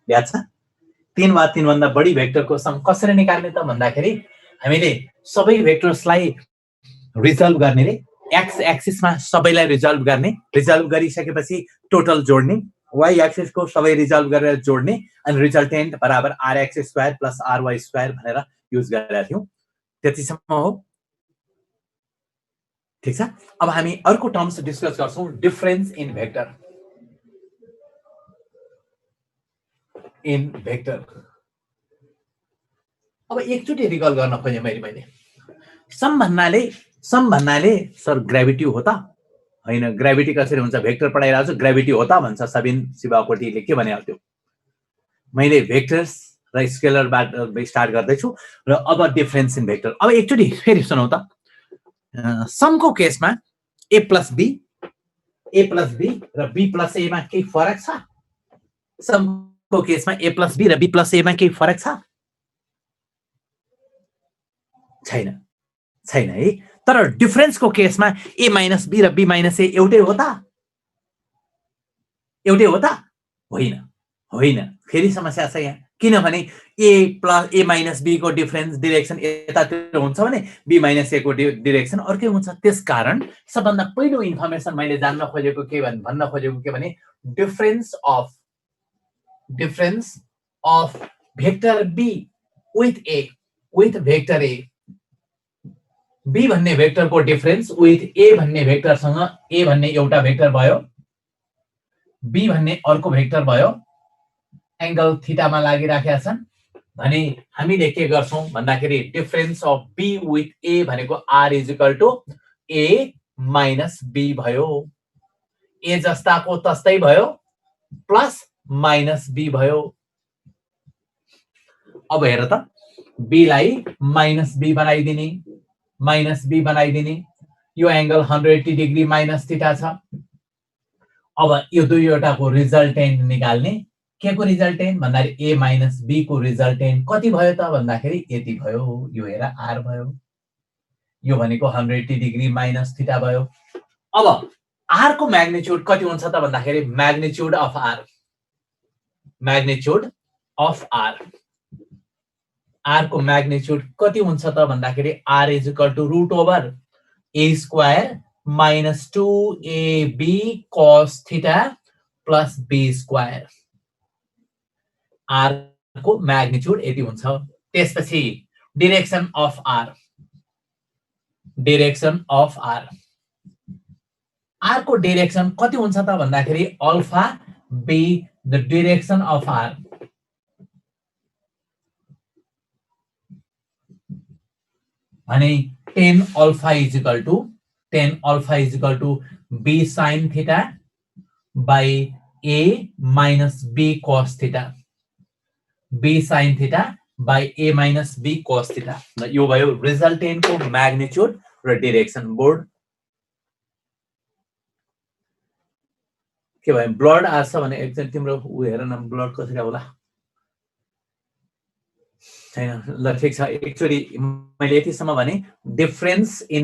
याद छ 3 वा 3 भन्दा बढी भेक्टरको सम कसरी निकाल्ने त भन्दाखेरि हामीले सबै भेक्टर्सलाई रिजल्भ गर्ने रे एक्स एक्सिसमा सबैलाई रिजल्भ गर्ने रिजल्भ गरिसकेपछि टोटल जोड्ने वाई एक्सिसको सबै रिजल्भ गरेर जोड्ने अनि रिजल्टेन्ट बराबर आरएक्स स्क्वायर प्लस आरवाई स्क्वायर भनेर युज गरेका थियौं त्यतिसम्म हो ठीक छ अब हामी अर्को टर्म्स डिस्कस गर्छौं डिफरेन्स इन भेक्टर अब एकचोटी रिकल गर्न खोजे मैले सम भन्नाले सर ग्रेभिटी हो त हैन ग्रेभिटी कसरी हुन्छ भेक्टर पढाइरहेको छु ग्रेभिटी हो त भन्छ सबिन शिवाकोटीले के भनेको थियो मैले भेक्टर्स र स्केलरबाट स्टार्ट गर्दैछु र अब डिफरेन्स इन भेक्टर अब एकचोटी फेरि सुनौ त समको केसमा a प्लस b र b प्लस a मा केही फरक छ समको केसमा a प्लस b र b प्लस a मा केही फरक छ छैन है तर डिफरेन्सको केसमा a माइनस b र b माइनस a एउटै हो त होइन फेरि समस्या छ यहाँ किनभने a माइनस b को डिफरेन्स डिरेक्सन यतातिर हुन्छ भने b माइनस a को डिरेक्सन अर्कै हुन्छ त्यसकारण सबभन्दा पहिलो इन्फर्मेसन मैले भन्न खोजेको के भने difference of vector b with vector a b भन्ने भेक्टरको डिफरेन्स विथ a भन्ने भेक्टरसँग a भन्ने एउटा भेक्टर भयो b भन्ने अर्को भेक्टर भयो एंगल थीटामा लागिराखेका छन् भने हामीले के गर्छौं भन्दाखेरि difference of b with a भनेको r = a माइनस b भयो a जस्ताको तस्तै भयो प्लस माइनस b भयो अब हेर त b लाई माइनस b बनाइदिने यो एंगल 180 डिग्री माइनस थीटा छ अब यो दुईवटाको रिजल्टेन्ट निकाल्ने के को रिजल्टेन्ट भन्दाखेरि a माइनस b को रिजल्टेन्ट कति भयो त भन्दाखेरि यति भयो यो हेर r भयो यो भनेको 180 डिग्री माइनस थीटा भयो अब r को म्याग्निट्युड कति हुन्छ त भन्दाखेरि म्याग्निट्युड अफ r r को म्याग्निट्युड कति हुन्छ त भन्दाखेरि r = √a² minus 2ab cos theta plus b² r को म्याग्निट्युड यति हुन्छ त्यसपछि डिरेक्सन अफ r r को डिरेक्सन कति हुन्छ त भन्दाखेरि alpha b the direction of r भने 10 alpha b sin theta by a minus b cos theta b sin theta by a minus b cos theta यो भयो रिजल्टेन्ट को magnitude र डिरेक्सन बोर्ड के भयो ब्लड आछ भने एकचोटी तिम्रो उ हेर न ब्लड कसरी होला छैन ल ठीक छ एक्चुअली मैले यतिसम्म भने डिफरेन्स इन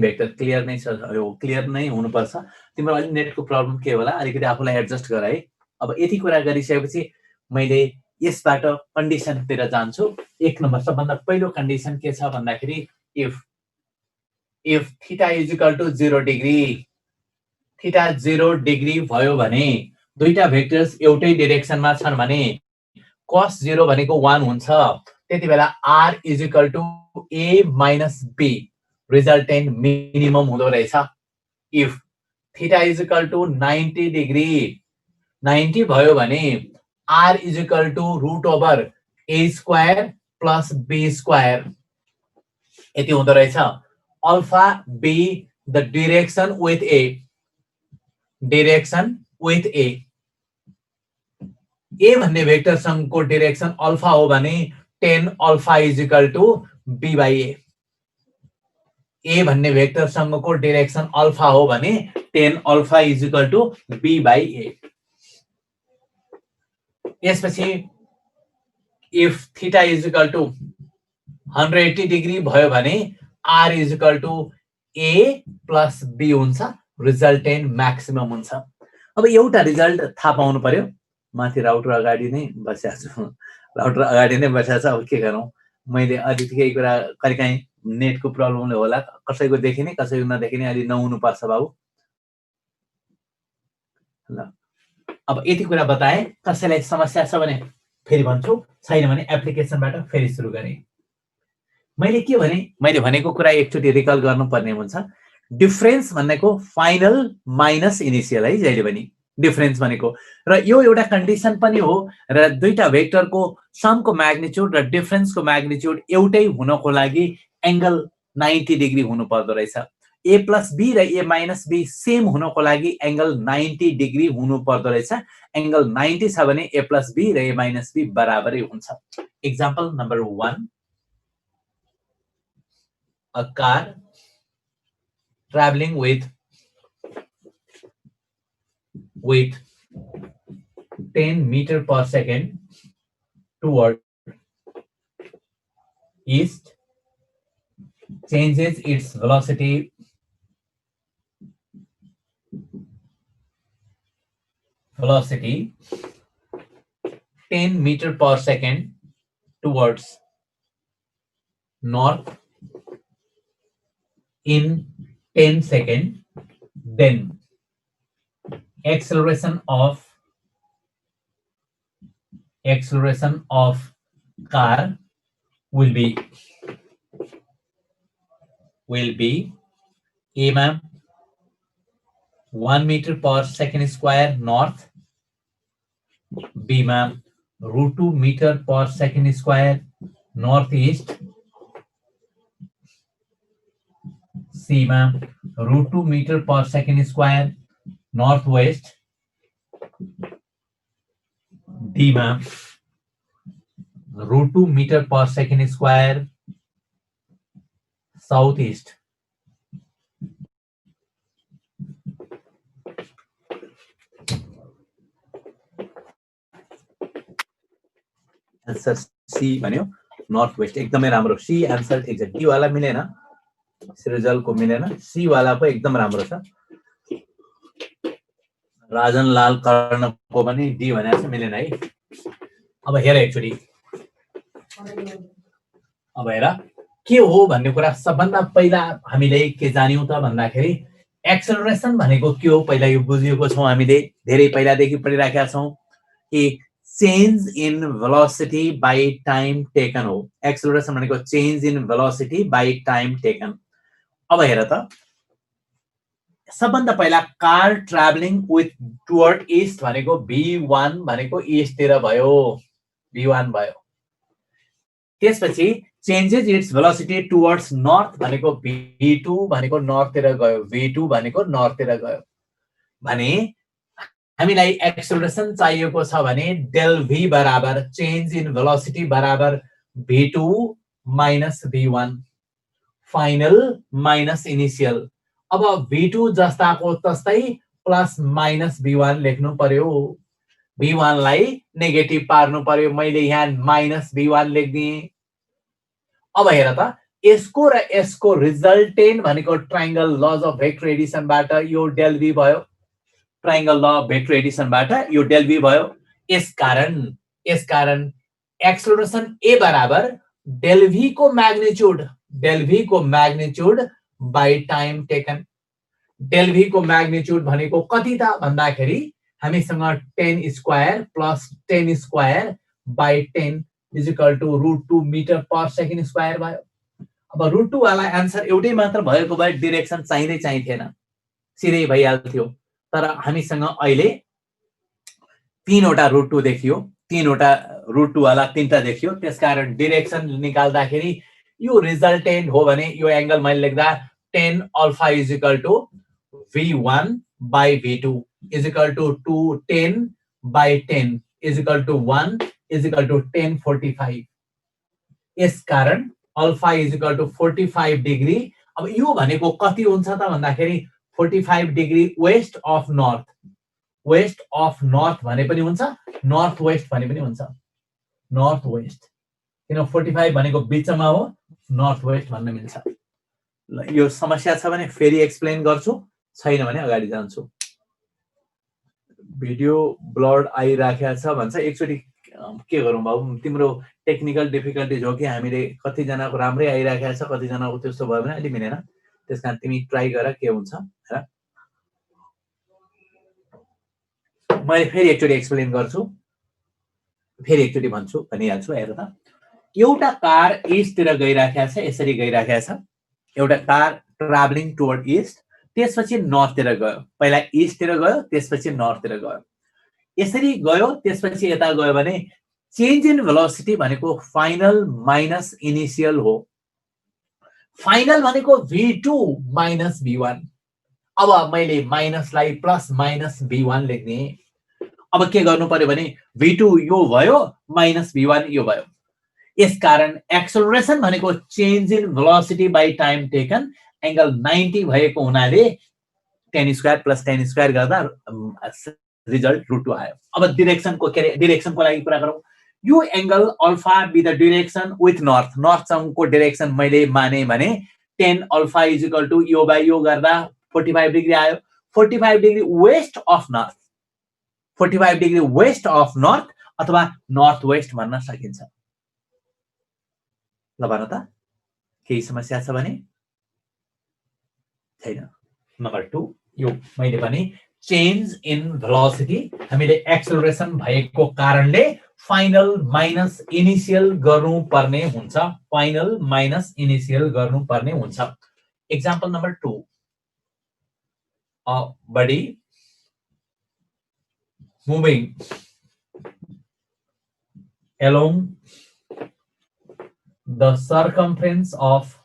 भेक्टर क्लियर नै छ यो क्लियर नै हुनुपर्छ तिम्रो अलि नेटको प्रब्लम के होला अलिकति आफूलाई एडजस्ट गर है अब यति कुरा गरिसकेपछि मैले यसबाट कन्डिसन तिर जान्छु एक नम्बर सबभन्दा पहिलो कन्डिसन के छ भन्दाखेरि if theta = 0 degree theta 0 degree भयो भने दुईटा भेक्टर्स एउटै डाइरेक्सनमा छन् भने cos 0 भनेको 1 हुन्छ त्यतिबेला r = a minus b resultant minimum हुँदो रहेछ इफ थीटा = 90 डिग्री 90 भयो भने r = √a² plus b² यति हुँदो रहेछ alpha b the direction with a भन्ने भेक्टर सँगको डिरेक्सन अल्फा हो भने 10 अल्फा = b by a भन्ने भेक्टर सँगको डिरेक्सन अल्फा हो भने 10 अल्फा = b by a यसपछि इफ थीटा = 180 डिग्री भयो भने r = a plus b हुन्छ रिजल्टेन्ट म्याक्सिमम हुन्छ अब एउटा रिजल्ट थाहा पाउनु पर्यो माथि राउटर अगाडि नै बसेको छु राउटर अगाडि नै बसेको छ अब के गरौँ मैले अलि केही कुरा कहिलेकाहीँ नेटको प्रब्लमले होला कसैको देखिने कसैको नदेखिने अलि नहुनु पर्छ बाबु ल अब यति कुरा बताएँ कसैलाई समस्या छ भने फेरि भन्छु छैन भने एप्लिकेसनबाट फेरि सुरु गरेँ मैले के भने मैले भनेको कुरा एकचोटि रिकल गर्नुपर्ने हुन्छ डिफरेन्स भनेको फाइनल माइनस इनिसियल है जहिले पनि डिफरेन्स भनेको र यो एउटा कन्डिसन पनि हो र दुईटा भेक्टरको समको म्याग्निट्युड र डिफरेन्सको म्याग्निट्युड एउटै हुनको लागि एंगल 90 डिग्री हुनु पर्दो रहेछ ए प्लस बी र ए माइनस बी सेम हुनको लागि एंगल 90 डिग्री हुनु पर्दो रहेछ एंगल 90 छ भने ए प्लस बी र ए माइनस बी बराबरै हुन्छ example number 1 a car traveling with 10 meter per second toward east changes its velocity velocity 10 meter per second towards north in 10 seconds, then acceleration of car will be a ma'am 1 meter per second square north, b ma'am √2 meter per second square northeast, c ma'am √2 meter per second square northwest, d ma'am √2 meter per second square southeast. Answer C भन्यो north west एकदमै राम्रो C answer ठिक छ D वाला मिलेन सृजल को मिलेन C वाला पो एकदम राम्रो छ राजन लाल कर्ण को पनि डी भनेको छ मिलेन है अब हेर एकचोटी अब हेर के हो भन्ने कुरा सबभन्दा पहिला हामीले के जान्यौ त भन्दाखेरि एक्सेलरेसन भनेको के हो पहिला यो बुझिएको छौं हामीले धेरै पहिलादेखि पढिराखेका छौं कि change in velocity by time taken हो एक्सेलरेसन भनेको change in velocity by time taken अब हेर त सबभन्दा पहिला car travelling with toward east भनेको v1 भनेको ईस्ट तिर भयो v1 भयो त्यसपछि changes it's velocity towards north भनेको v2 भनेको नर्थ तिर गयो v2 भनेको नर्थ तिर गयो भने हामीलाई एक्सेलरेसन चाहिएको छ भने डेल v बराबर चेन्ज इन भेलोसिटी बराबर v2 minus v1 final minus initial अब v2 जस्ताको तस्तै प्लस माइनस v1 लेख्नु पर्यो v1 लाई नेगेटिभ पार्नु पर्यो मैले यहाँ माइनस v1 लेख्दिए अब हेर त यसको र यसको रिजल्टेन्ट भनेको ट्रायंगल लज अफ भेक्टर एडिसनबाट यो डेल v भयो ट्रायंगल ल अफ भेक्टर एडिसनबाट यो डेल v भयो यसकारण एक्सेलरेसन a बराबर डेल v को magnitude by time taken del v को म्याग्निट्युड भनेको कति त भन्दाखेरि हामीसँग 10 square plus 10 square by 10 is equal to √2 metre per second square भयो अब √2 वाला आन्सर एउटै मात्र भएको भए डाइरेक्सन चाहिँदैन सिधै भइहाल्थ्यो तर हामीसँग अहिले तीनवटा √2 देखियो तीनवटा √2 वाला तीनटा देखियो त्यसकारण डाइरेक्सन निकाल्दाखेरि यो रिजल्टेन्ट हो भने यो एंगल मैले लेख्दा 10 alpha is equal to v1 by v2 is equal to 10 by 10 is equal to 1 is equal to 1045 यसकारण alpha is equal to 45 degree अब यो भनेको कति हुन्छ त भन्दाखेरि 45 डिग्री वेस्ट अफ नर्थ भने पनि हुन्छ नर्थ वेस्ट भने पनि हुन्छ नर्थ वेस्ट किन 45 भनेको बीचमा हो नर्थ वेस्ट भन्न मिल्छ ल यो समस्या छ भने फेरि एक्सप्लेन गर्छु छैन भने अगाडि जान्छु भिडियो ब्लड आइराखेको छ भन्छ एकचोटि के गरौँ बाबु तिम्रो टेक्निकल डिफिकल्टिज हो कि हामीले कतिजनाको राम्रै आइराखेको छ कतिजनाको त्यस्तो भयो भने अलि मिलेन त्यस कारण तिमी ट्राई गर के हुन्छ र मैले फेरि एकचोटि एक्सप्लेन गर्छु फेरि एकचोटि भन्छु भनिहाल्छु हेर त एउटा कार इस्टतिर गइराखेको छ यसरी गइराखेको छ एउटा कार ट्राभलिङ टुवर्ड इस्ट त्यसपछि नर्थतिर गयो पहिला इस्टतिर गयो त्यसपछि नर्थतिर गयो यसरी गयो त्यसपछि यता गयो भने चेन्ज इन भेलोसिटी भनेको फाइनल माइनस इनिशियल हो फाइनल भनेको v2 माइनस v1 अब मैले माइनसलाई प्लस माइनस v1 लेख्ने अब के गर्नु पर्यो भने v2 यो भयो माइनस v1 यो भयो यसकारण एक्सेलरेसन भनेको change in velocity by time taken angle 90 भएको हुनाले tan square plus tan square गर्दा रिजल्ट √2 आयो अब डिरेक्सनको के डिरेक्सनको लागि कुरा गरौँ यो angle alpha be the direction with north नर्थसँगको डिरेक्सन मैले माने भने tan alpha is equal to यो बाइ यो गर्दा 45 डिग्री आयो 45 degree west of north 45 degree west of north अथवा नर्थ वेस्ट भन्न सकिन्छ ल भन त केही समस्या छ भने छैन नम्बर 2 यो मैले भने चेन्ज इन भेलोसिटी हामीले एक्सेलरेसन भएको कारणले फाइनल माइनस इनिशियल गर्नुपर्ने हुन्छ फाइनल माइनस इनिशियल गर्नुपर्ने हुन्छ example number 2 a body moving along the circumference of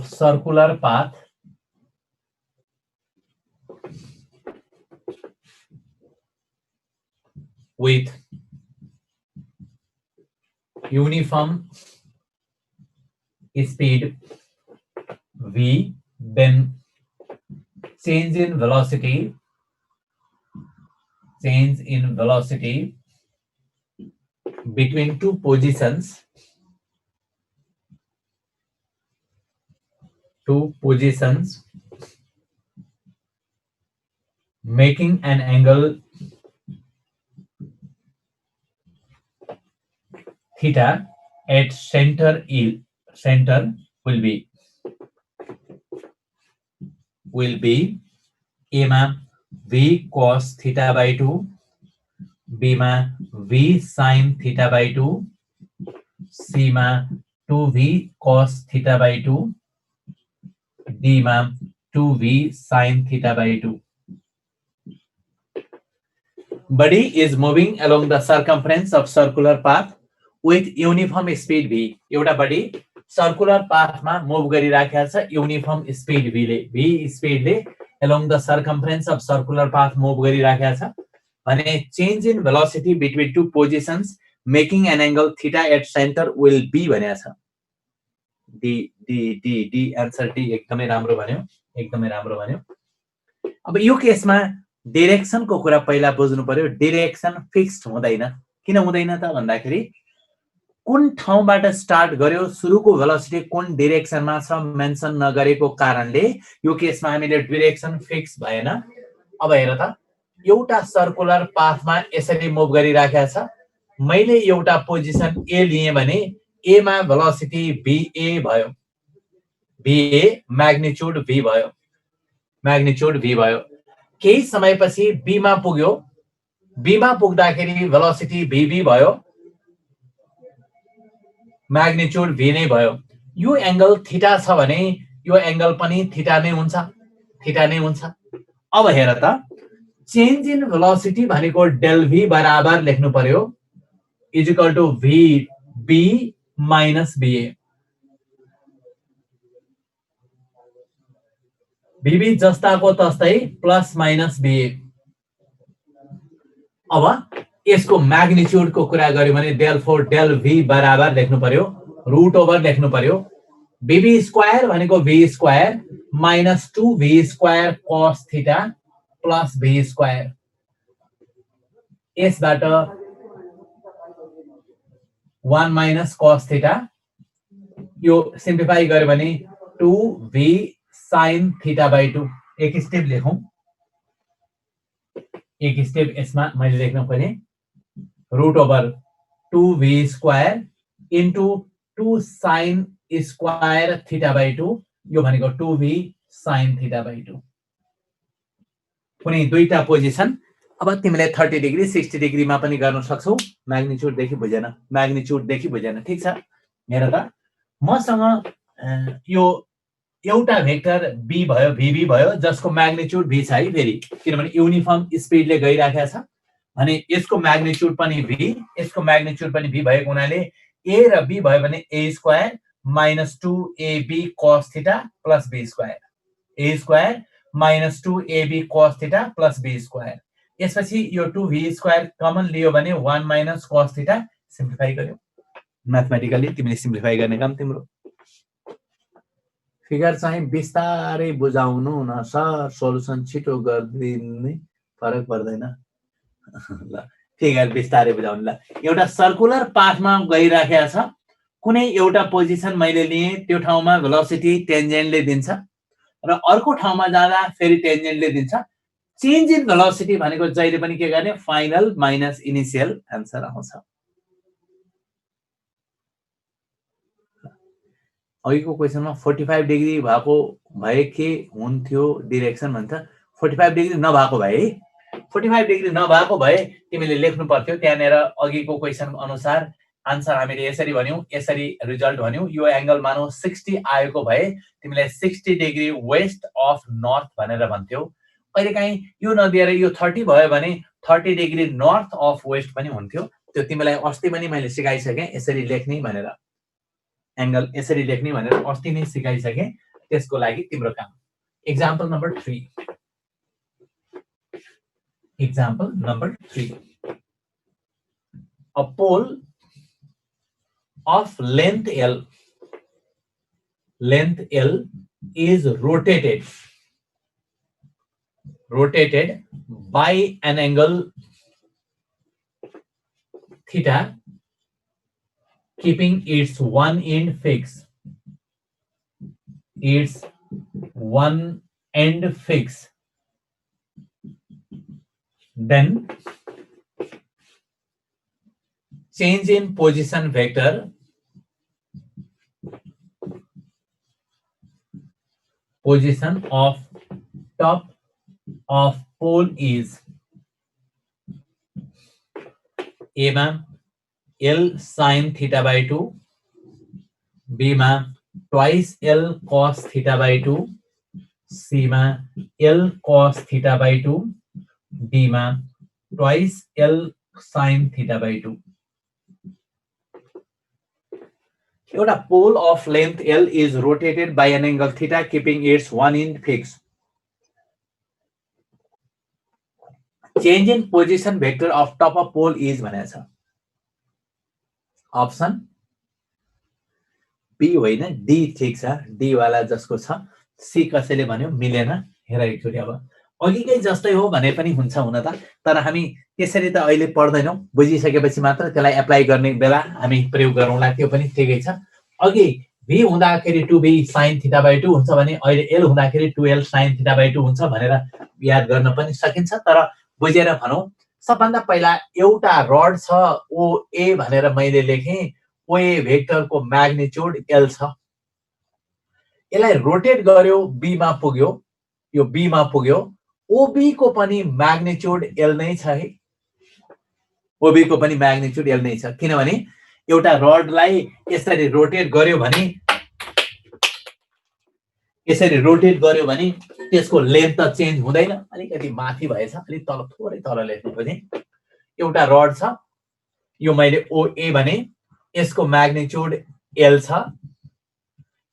circular path with uniform speed v, then change in velocity between two positions making an angle theta at center will be A मा v cos theta by 2 B मा v sin theta by 2 C मा 2v cos theta by 2 D मा 2v sin theta by 2 body is moving along the circumference of circular path with uniform speed v एउटा body circular पाथमा move गरिराखेको छ uniform speed v स्पीडले along the circumference of circular path move गरिराखेको छ भने change in velocity between two positions making an angle theta at center will be भनेको छ D answer D एकदमै राम्रो भन्यो अब यो केसमा डाइरेक्सनको कुरा पहिला बुझ्नु पर्यो डाइरेक्सन फिक्स्ड हुँदैन किन हुँदैन त भन्दाखेरि कुन ठाउँबाट स्टार्ट गर्यो सुरुको भेलोसिटी कुन डाइरेक्सनमा छ मेन्सन नगरेको कारणले यो केसमा हामीले डाइरेक्सन फिक्स भएन अब हेर त एउटा सर्कुलर पाथमा यसरी मुभ गरिराखेको छ मैले एउटा पोजिसन ए लिए भने ए मा भेलोसिटी va भयो va म्याग्निट्युड v भयो केही समयपछि b मा पुग्यो b मा पुग्दाखेरि भेलोसिटी vb भयो म्याग्निट्युड v नै भयो यो एंगल थीटा छ भने यो एंगल पनि थीटा नै हुन्छ अब हेर त चेन्ज इन भेलोसिटी भनेको डेल v बराबर लेख्नु पर्यो is equal to vb minus va vb जस्ताको तस्तै प्लस माइनस va अब यसको म्याग्निट्युड को कुरा गर्यो भने डेल v बराबर लेख्नु पर्यो रूट ओभर लेख्नु पर्यो vb स्क्वायर भनेको v square minus 2v square cos theta plus v square यसबाट 1 माइनस cos थीटा यो सिम्प्लिफाई गर्यो भने 2v साइन थीटा बाई 2 एक स्टेप लेखौं एक स्टेप यसमा मैले लेख्न पर्ने root over 2v square into 2 sine square theta by 2 यो भनेको 2v साइन थीटा बाई 2 कुनै दुईटा पोजिसन अब तिमीले 30 डिग्री 60 डिग्रीमा पनि गर्न सक्छौ म्याग्निट्युड देखि बुझेन ठीक छ हेर त मसँग यो एउटा भेक्टर b भयो vb भयो जसको म्याग्निट्युड v छ है फेरि किनभने युनिफर्म स्पिडले गइराखेको छ भने यसको म्याग्निट्युड पनि v यसको म्याग्निट्युड पनि v भएको हुनाले a र b भयो भने a square minus 2ab cos theta plus b square a square minus 2ab cos theta plus b square यसपछि यो 2v square कमन लियो भने 1 minus cos theta सिम्प्लिफाई गर्यो म्याथमेटिकली तिमीले सिम्प्लिफाई गर्ने काम तिम्रो फिगर चाहिँ बिस्तारै बुझाउनु न सर सोलुसन छिटो गर्दिने फरक पर्दैन ल फिगर बिस्तारै बुझाउनु ल एउटा सर्कुलर पाथमा गइराखेको छ कुनै एउटा पोजिसन मैले लिए त्यो ठाउँमा भेलोसिटी टेन्जेन्टले दिन्छ र अर्को ठाउँमा जाँदा फेरि टेन्जेन्टले दिन्छ चेन्ज इन भेलोसिटी भनेको जहिले पनि के गर्ने फाइनल माइनस इनिशियल आन्सर आउँछ अघिको क्वेशनमा 45 डिग्री भएको भए के हुन्थ्यो डिरेक्सन भन्छ 45 डिग्री नभएको भए 45 डिग्री नभएको भए तिमीले लेख्नु पर्थ्यो त्यहाँनेर अघिको क्वेशन अनुसार आन्सर हामीले यसरी भन्यौ यसरी रिजल्ट भन्यौ यो एंगल मानौ 60 आएको भए तिमीले 60 डिग्री वेस्ट अफ नर्थ भनेर भन्थ्यौ अहिले काहीँ यो नदिएर यो 30 भयो भने 30 डिग्री नर्थ अफ वेस्ट पनि हुन्थ्यो त्यो तिमीलाई अस्ति पनि मैले सिकाइसके यसरी लेख्ने भनेर एंगल यसरी लेख्ने भनेर अस्ति नै सिकाइसके त्यसको लागि तिम्रो काम example number 3 a pole of length L is rotated by an angle theta keeping its one end fixed then change in position vector of top of pole is A मा L sin theta by 2 B मा twice L cos theta by 2 C मा L cos theta by 2 D मा twice L sin theta by 2 एउटा pole of length L is rotated by an angle theta keeping its one end fixed. Change in position vector of top of pole is भनेको छ option be होइन D ठीक छ D वाला जसको छ C कसैले भन्यो मिलेन हेर एकचोटी अब अघिकै जस्तै हो भने पनि हुन्छ हुन त तर हामी त्यसरी त अहिले पढ्दैनौं बुझिसकेपछि मात्र त्यसलाई एप्लाई गर्ने बेला हामी प्रयोग गरौँला त्यो पनि ठिकै छ अघि v हुँदाखेरि 2v sin थीटा बाइ 2 हुन्छ भने अहिले l हुँदाखेरि 2l sin थीटा बाइ 2 हुन्छ भनेर याद गर्न पनि सकिन्छ तर बुझेर भनौं सबभन्दा पहिला एउटा रड छ OA भनेर मैले लेखे OA भेक्टरको म्याग्निट्युड l छ यसलाई रोटेट गर्यो b मा पुग्यो यो b मा पुग्यो OB को पनि म्याग्निट्युड l नै छ है OB को पनि म्याग्निट्युड l नै छ किनभने एउटा रडलाई यसरी रोटेट गर्यो भने त्यसको लेन्थ त चेन्ज हुँदैन अलिकति माथि भएछ अलि तल थोरै तल लेख्नु पनि एउटा रड छ यो मैले OA भने यसको म्याग्निट्युड l छ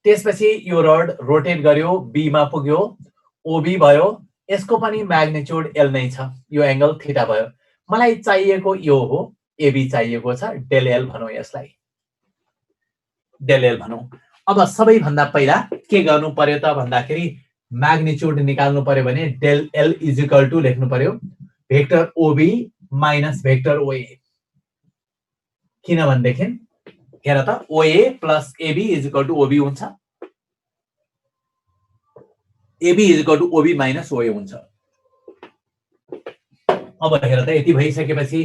त्यसपछि यो रड रोटेट गर्यो b मा पुग्यो OB भयो यसको पनि म्याग्निट्युड l नै छ यो एंगल थीटा भयो मलाई चाहिएको यो हो AB चाहिएको छ डेल l भनौं यसलाई डेल l भनौं अब सबैभन्दा पहिला के गर्नु पर्यो त भन्दाखेरि म्याग्निट्युड निकाल्नु पर्यो भने डेल l = लेख्नु पर्यो vector OB minus vector OA किन भन्देखि हेर त OA + AB = OB हुन्छ AB is equal to OB minus OA हुन्छ। अब हेर त यति भइसकेपछि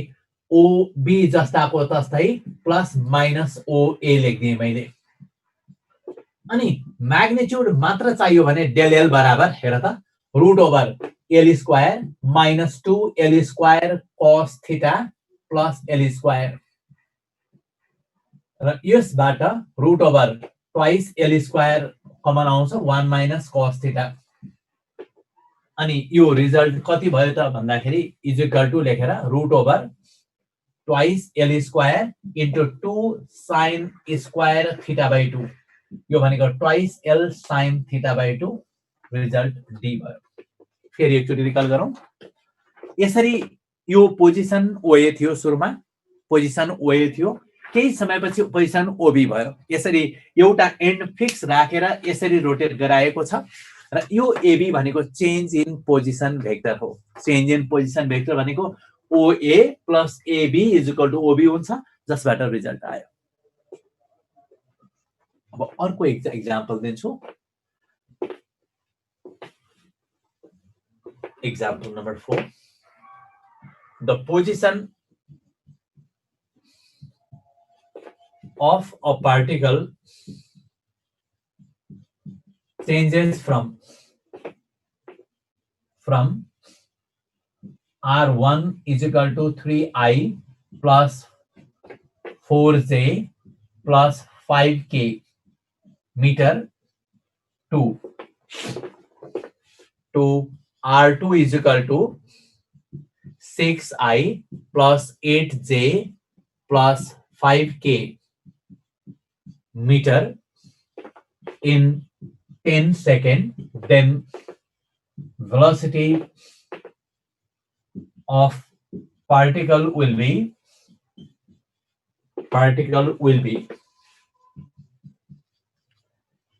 ओबी जस्ताको तस्तै प्लस माइनस ओए लेखिदिएँ मैले। अनि म्याग्निट्युड मात्र चाहियो भने डेल एल बराबर हेर त root over L square minus 2 L square cos theta plus L square र यसबाट root over twice L square common आउँछ 1 माइनस कस थीटा। अनि यो रिजल्ट कति भयो त भन्दाखेरि इज इक्वल टु लेखेर root over twice L square into 2 sine square theta by 2 यो भनेको twice L sine theta by 2 result डी भयो। फेरि एकचोटि रिकल गरौँ। यसरी यो पोजिसन ओए थियो, सुरुमा पोजिसन ओए थियो, केही समयपछि पोजिसन ओबी भयो। यसरी एउटा एन्ड फिक्स राखेर यसरी रोटेट गराएको छ र यो एबी भनेको चेन्ज इन पोजिसन भेक्टर हो। चेन्ज इन पोजिसन भेक्टर भनेको OA plus AB is equal to OB हुन्छ, जसबाट रिजल्ट आयो। अब अर्को एक्जाम्पल दिन्छु। Example number 4. The position of a particle changes from R1 is equal to 3I plus 4J plus 5K meter to R2 is equal to 6I plus 8J plus 5K meter in 10 seconds, then velocity of particle will be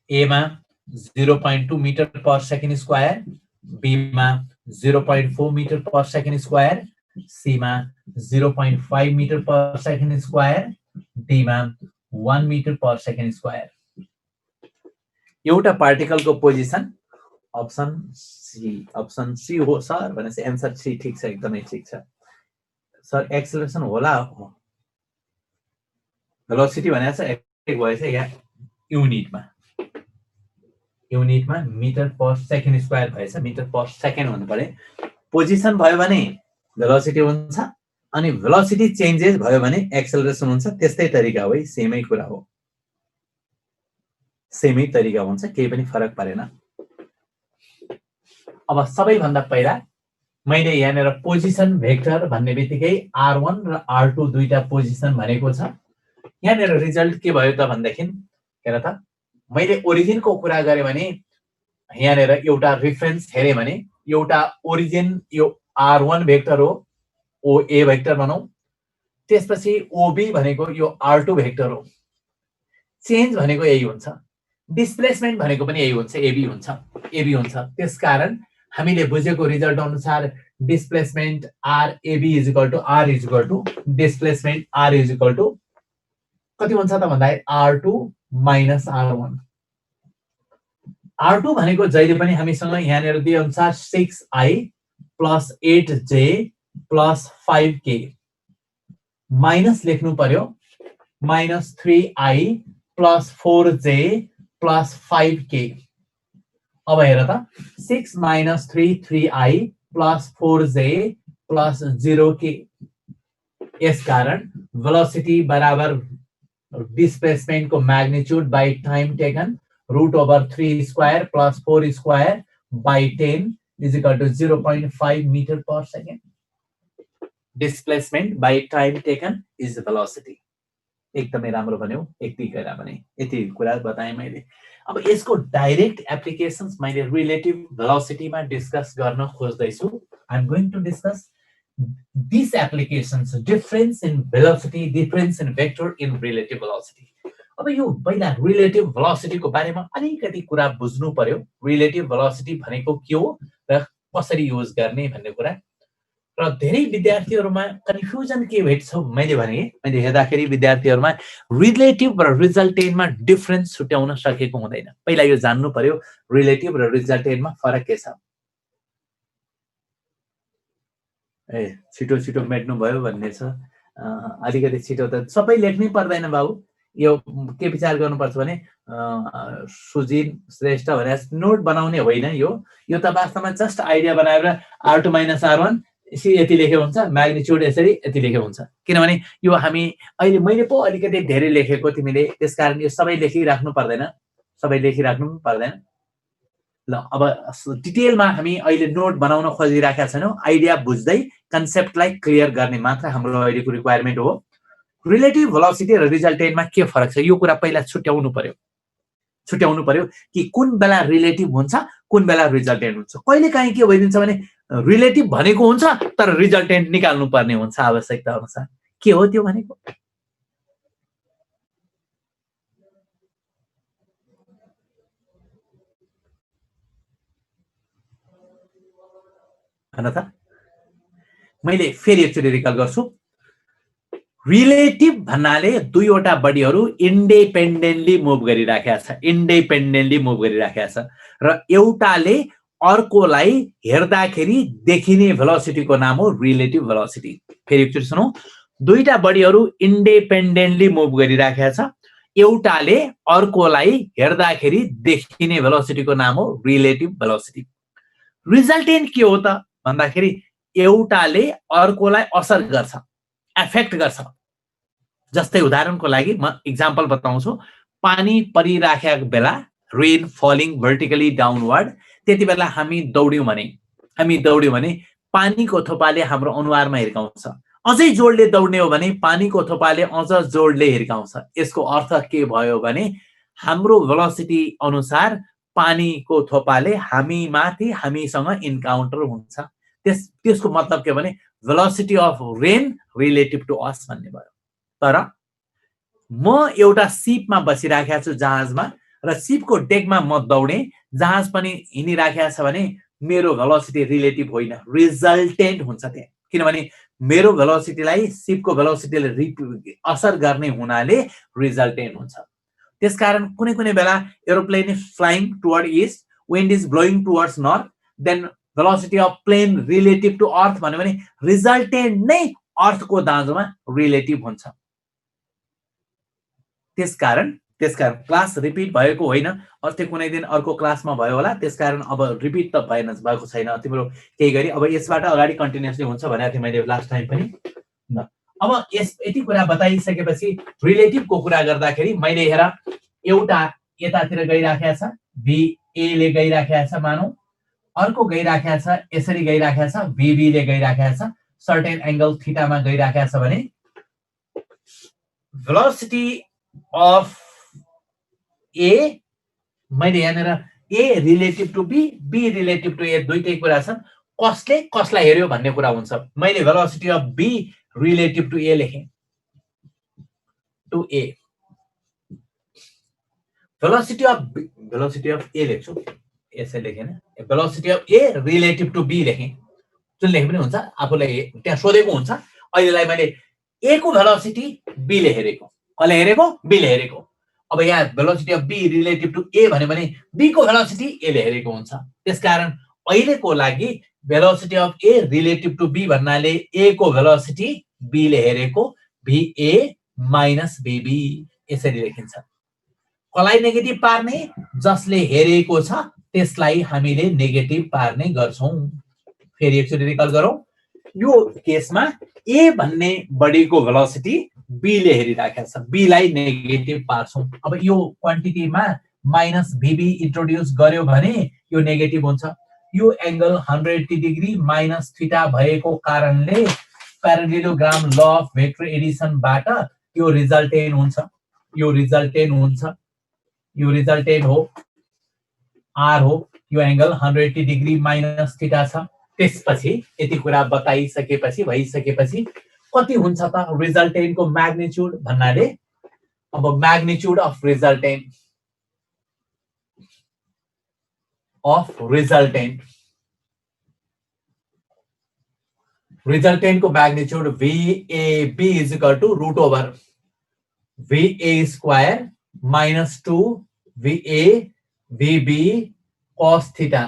A मा 0.2 meter per second square, B मा 0.4 meter per second square, C मा 0.5 meter per second square, D मा 1 meter per second square। एउटा पार्टिकलको position option C हो sir भनेपछि answer C ठीक छ, एकदमै ठीक छ सर। एक्सेलरेसन होला, भेलोसिटी भनेको छ एक भएछ यहाँ युनिटमा मिटर पर सेकेन्ड स्क्वायर भएछ, मिटर पर सेकेन्ड हुनु पर्यो। पोजिसन भयो भने भेलोसिटी हुन्छ, अनि भेलोसिटी चेन्जेस भयो भने एक्सेलरेसन हुन्छ। त्यस्तै तरिका हो, सेमै कुरा हो, सेमै तरिका हुन्छ, केही पनि फरक परेन। अब सबैभन्दा पहिला मैले यहाँनिर पोजिसन भेक्टर भन्ने बित्तिकै R1 र R2 दुईटा पोजिसन भनेको छ। यहाँनिर रिजल्ट के भयो त भन्दाखेरि हेर त, मैले ओरिजिनको कुरा गरेँ भने यहाँनिर एउटा रिफरेन्स हेरेँ भने एउटा ओरिजिन यो R1 भेक्टर हो, OA भेक्टर भनौँ, त्यसपछि OB भनेको यो R2 भेक्टर हो। चेन्ज भनेको यही हुन्छ, डिस्प्लेसमेन्ट भनेको पनि यही हुन्छ, एबी हुन्छ। त्यसकारण हामीले बुझेको रिजल्ट अनुसार displacement RAB is equal to displacement R is equal to कति हुन्छ त भन्दाखेरि R2 माइनस R1। R2 भनेको जहिले पनि हामीसँग यहाँनिर दिए अनुसार 6I plus 8J plus 5K minus लेख्नु पर्यो minus 3I plus 4J plus 5K। अब हेर त 6 minus 3I plus 4J plus 0K। यसकारण वेलोसिटी बराबर डिस्प्लेसमेन्ट को magnitude by time taken root over 3 square plus 4 square by 10 is equal to 0.5 metre per second. Displacement by time taken is velocity. एकदमै राम्रो भन्यो, यति कुरा भने यति कुरा बताएँ मैले। अब यसको डाइरेक्ट एप्लिकेशन्स मैले रिलेटिभ भेलोसिटीमा डिस्कस गर्न खोज्दैछु। I am going to discuss these applications, difference in velocity, difference in vector in relative velocity। अब यो पहिला रिलेटिभ भेलोसिटी को बारेमा अलिकति कुरा बुझ्नु पर्यो। रिलेटिभ भेलोसिटी भनेको के हो र कसरी युज गर्ने भन्ने कुरा। र धेरै विद्यार्थीहरूमा कन्फ्युजन के भेट्छ मैले भने मैले हेर्दाखेरि विद्यार्थीहरूमा रिलेटिभ र रिजल्टेन्टमा डिफरेन्स छुट्याउन सकेको हुँदैन। पहिला यो जान्नु पर्यो रिलेटिभ र रिजल्टेन्टमा फरक के छ। छिटो छिटो मेट्नु भयो भन्ने छ। अलिकति छिटो त सबै लेख्नै पर्दैन बाबु। यो के विचार गर्नुपर्छ भने सुजिन श्रेष्ठ भने नोट बनाउने होइन। यो त वास्तवमा जस्ट आइडिया बनाएर R2 - R1 यति लेखे हुन्छ, म्याग्निच्युड यसरी यति लेखे हुन्छ। किनभने यो हामी अहिले मैले पो अलिकति धेरै लेखेको तिमीले, त्यसकारण यो सबै लेखिराख्नु पर्दैन, सबै लेखिराख्नु पर्दैन। ल अब डिटेलमा हामी अहिले नोट बनाउन खोजिराखेका छैनौँ, आइडिया बुझ्दै कन्सेप्टलाई क्लियर गर्ने मात्र हाम्रो अहिलेको रिक्वायरमेन्ट हो। रिलेटिभ भेलोसिटी र रिजल्टेन्टमा के फरक छ यो कुरा पहिला छुट्याउनु पर्यो कि कुन बेला रिलेटिभ हुन्छ, कुन बेला रिजल्टेन्ट हुन्छ। कहिले काहीँ के भइदिन्छ भने रिलेटिभ भनेको हुन्छ तर रिजल्टेन्ट निकाल्नु पर्ने हुन्छ आवश्यकता अनुसार। के हो त्यो भनेको? भन त, मैले फेरि एकचोटि रिकल गर्छु। रिलेटिभ भन्नाले दुईवटा बडीहरू इन्डिपेन्डेन्टली मुभ गरिराखेका छ र एउटाले अर्कोलाई हेर्दाखेरि देखिने भेलोसिटीको नाम हो रिलेटिभ भेलोसिटी। फेरि एकचोटि सुनौ, दुईटा बडीहरू इन्डिपेन्डेन्टली मुभ गरिराखेका छ, एउटाले अर्कोलाई हेर्दाखेरि देखिने भेलोसिटीको नाम हो रिलेटिभ भेलोसिटी। रिजल्टेन्ट के हो त भन्दाखेरि एउटाले अर्कोलाई असर गर्छ, एफेक्ट गर्छ। जस्तै उदाहरणको लागि म इक्जाम्पल बताउँछु। पानी परिराखेको बेला, रेन फलिङ भर्टिकली डाउनवर्ड, त्यति बेला हामी दौड्यौँ भने पानीको थोपाले हाम्रो अनुहारमा हिर्काउँछ। अझै जोडले दौड्ने हो भने पानीको थोपाले अझ जोडले हिर्काउँछ। यसको अर्थ के भयो भने हाम्रो भेलोसिटी अनुसार पानीको थोपाले हामीसँग इन्काउन्टर हुन्छ। त्यसको मतलब के भने velocity of rain relative to us भन्ने भयो। तर म एउटा सिपमा बसिराखेको छु, जहाजमा, र सिपको डेकमा म दौडेँ, जहाज पनि हिँडिराखेको छ भने मेरो भेलोसिटी रिलेटिभ होइन, रिजल्टेन्ट हुन्छ त्यहाँ। किनभने मेरो भेलोसिटीलाई सिपको भेलोसिटीले असर गर्ने हुनाले रिजल्टेन्ट हुन्छ। त्यसकारण कुनै कुनै बेला aeroplane is flying toward east, wind is blowing towards north, then velocity of plane relative to earth भन्यो भने रिजल्टेन्ट नै अर्थको दाँजोमा रिलेटिभ हुन्छ। त्यसकारण क्लास रिपिट भएको होइन, अस्ति कुनै दिन अर्को क्लासमा भयो होला, त्यसकारण अब रिपिट त भएको छैन तिम्रो केही गरी। अब यसबाट अगाडि कन्टिन्युसली हुन्छ भनेको थिएँ मैले लास्ट टाइम पनि। अब यति कुरा बताइसकेपछि रिलेटिभको कुरा गर्दाखेरि मैले हेर एउटा यतातिर गइराखेको छ, BA ले गइराखेको छ मानौ, अर्को गइराखेको छ यसरी गइराखेको छ, BB ले गइराखेको छ, सर्टेन एंगल थीटामा गइराखेको छ भने भेलोसिटी अफ A मैले यहाँनिर A relative to B, B relative to A दुईटै कुरा छन्। कसले कसलाई हेर्यो भन्ने कुरा हुन्छ। मैले velocity of B relative to A लेखेँ, to A। Velocity of A लेख्छु, यसै लेखेन, velocity of A relative to B लेखेँ, जुन लेखे पनि हुन्छ, आफूलाई त्यहाँ सोधेको हुन्छ। अहिलेलाई मैले A को भेलोसिटी B ले हेरेको, कसले हेरेको? B ले हेरेको। अब यहाँ velocity of B relative to A भन्यो भने B को भेलोसिटी A ले हेरेको हुन्छ। त्यसकारण अहिलेको लागि velocity of A relative to B भन्नाले A को भेलोसिटी B ले हेरेको, VA माइनस BB यसरी लेखिन्छ। कसलाई नेगेटिभ पार्ने? जसले हेरेको छ त्यसलाई हामीले नेगेटिभ पार्ने गर्छौं। फेरि एकचोटि रिकल गरौँ। यो केसमा A भन्ने बडीको भेलोसिटी B ले हेरिराखेको छ, B लाई नेगेटिभ पार्छौं। अब यो क्वान्टिटीमा माइनस VB इन्ट्रोड्युस गर्यो भने यो नेगेटिभ हुन्छ। यो एंगल 180 डिग्री माइनस थीटा भएको कारणले प्यारालेलोग्राम ल अफ भेक्टर एडिसनबाट यो रिजल्टेन्ट हुन्छ। यो रिजल्टेन्ट हो, R हो। यो एंगल 180 डिग्री माइनस थीटा छ। त्यसपछि यति कुरा बताइसकेपछि भइसकेपछि कति हुन्छ त रिजल्टेन्टको म्याग्निट्युड भन्नाले, अब म्याग्निट्युड अफ रिजल्टेन्ट रिजल्टेन्ट को magnitude VAB is equal to root over VA square minus 2 VA VB cos theta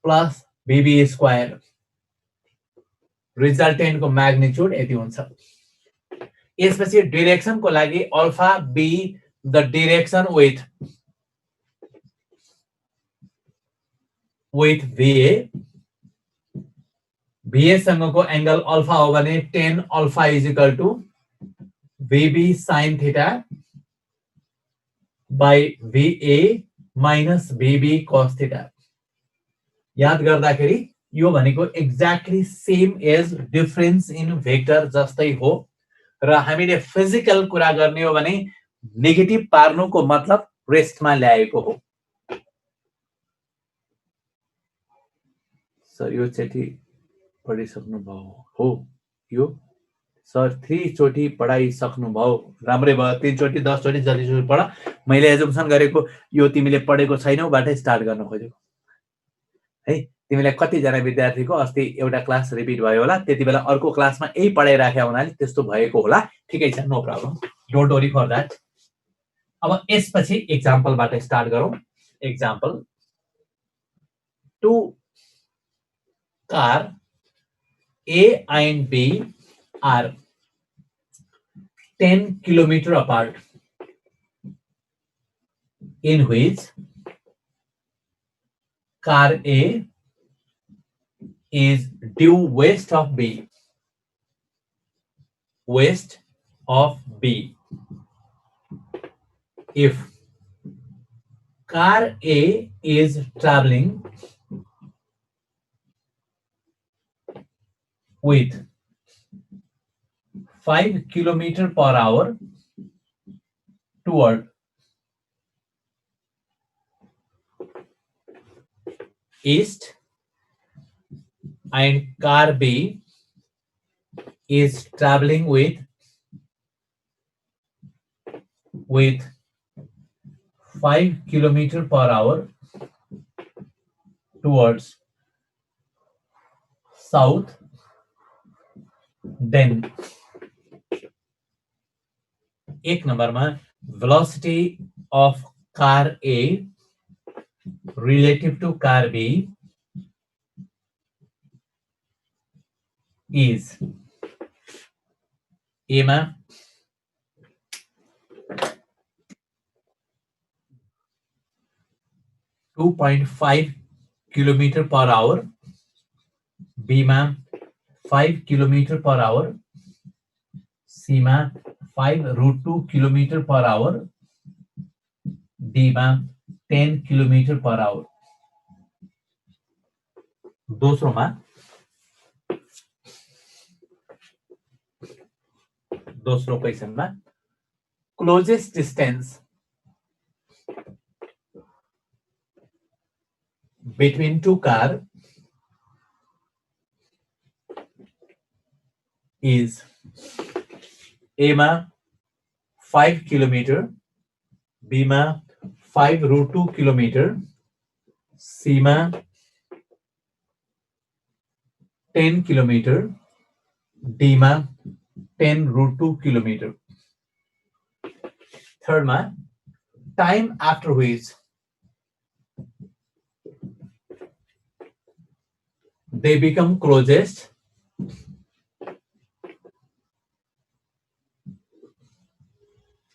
plus VB square resultant को मैग्निट्युड यति हुन्छ। यसपछि डिरेक्सन को लागि alpha be the direction with VA VA सँगको angle alpha हो भने 10 alpha is equal to VB sin theta by VA minus VB cos theta. याद गर्दाखेरि यो भनेको exactly same as difference in vector जस्तै हो र हामीले फिजिकल कुरा गर्ने हो भने नेगेटिभ पार्नुको मतलब रेस्टमा ल्याएको हो। सर यो चोटी पढिसक्नु भयो हो, यो सर 3 चोटी पढाइसक्नु भयो, राम्रै भयो। 3 चोटी 10 चोटी जतिचोटि पढ। मैले एजुम्सन गरेको यो तिमीले पढेको छैनौ बाटै स्टार्ट गर्न खोजेको है। तिमीलाई कति जना विद्यार्थीको अस्ति एउटा क्लास रिपिट भयो होला, त्यति बेला अर्को क्लासमा यही पढाइराख्या हुनाले त्यस्तो भएको होला। ठिकै छ, no problem, don't worry for that. अब यसपछि एक्जाम्पलबाट स्टार्ट गरौँ। Example, 2 car A and B are 10 kilometers apart, in which car A is due west of B. West of B. If car A is traveling with 5 kilometers per hour toward east and car B is traveling with 5 kilometers per hour towards south, then एक number में velocity of car A relative to car B is A में 2.5 kilometre per hour, B में 5 kilometre per hour, C में 5√2 kilometre per hour, D में 10 kilometre per hour. दोस्रो question में closest distance between two car is A में 5 kilometre, B में 5√2 kilometre, C में 10 kilometre, D में 10√2 किलोमीटर। थर्ड में time after which they become closest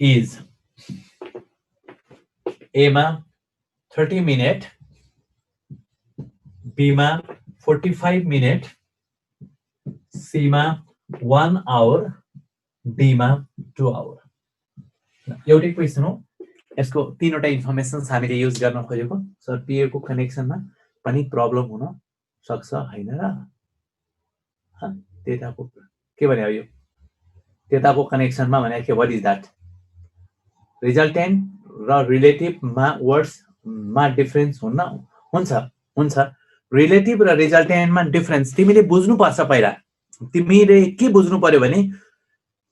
is A में 30 minute, B में 45 मिनट, C में 1 आवर, D में 2 आवर। एउटै क्वेशन हो, यसको तीनवटा इन्फर्मेशन्स हामीले युज गर्न खोजेको। सर पिए को कनेक्सनमा पनि प्रब्लम हुन सक्छ हैन र? त्यताको के भने यो त्यताको कनेक्सनमा भने के व्हाट इज दैट? रिजल्टेन्ट र रिलेटिभ मा वर्ड्स मा डिफरेन्स हुन्छ। रिलेटिभ र रिजल्टेन्टमा डिफरेन्स तिमीले बुझ्नु पर्छ। पहिला तिमीले के बुझ्नु पर्यो भने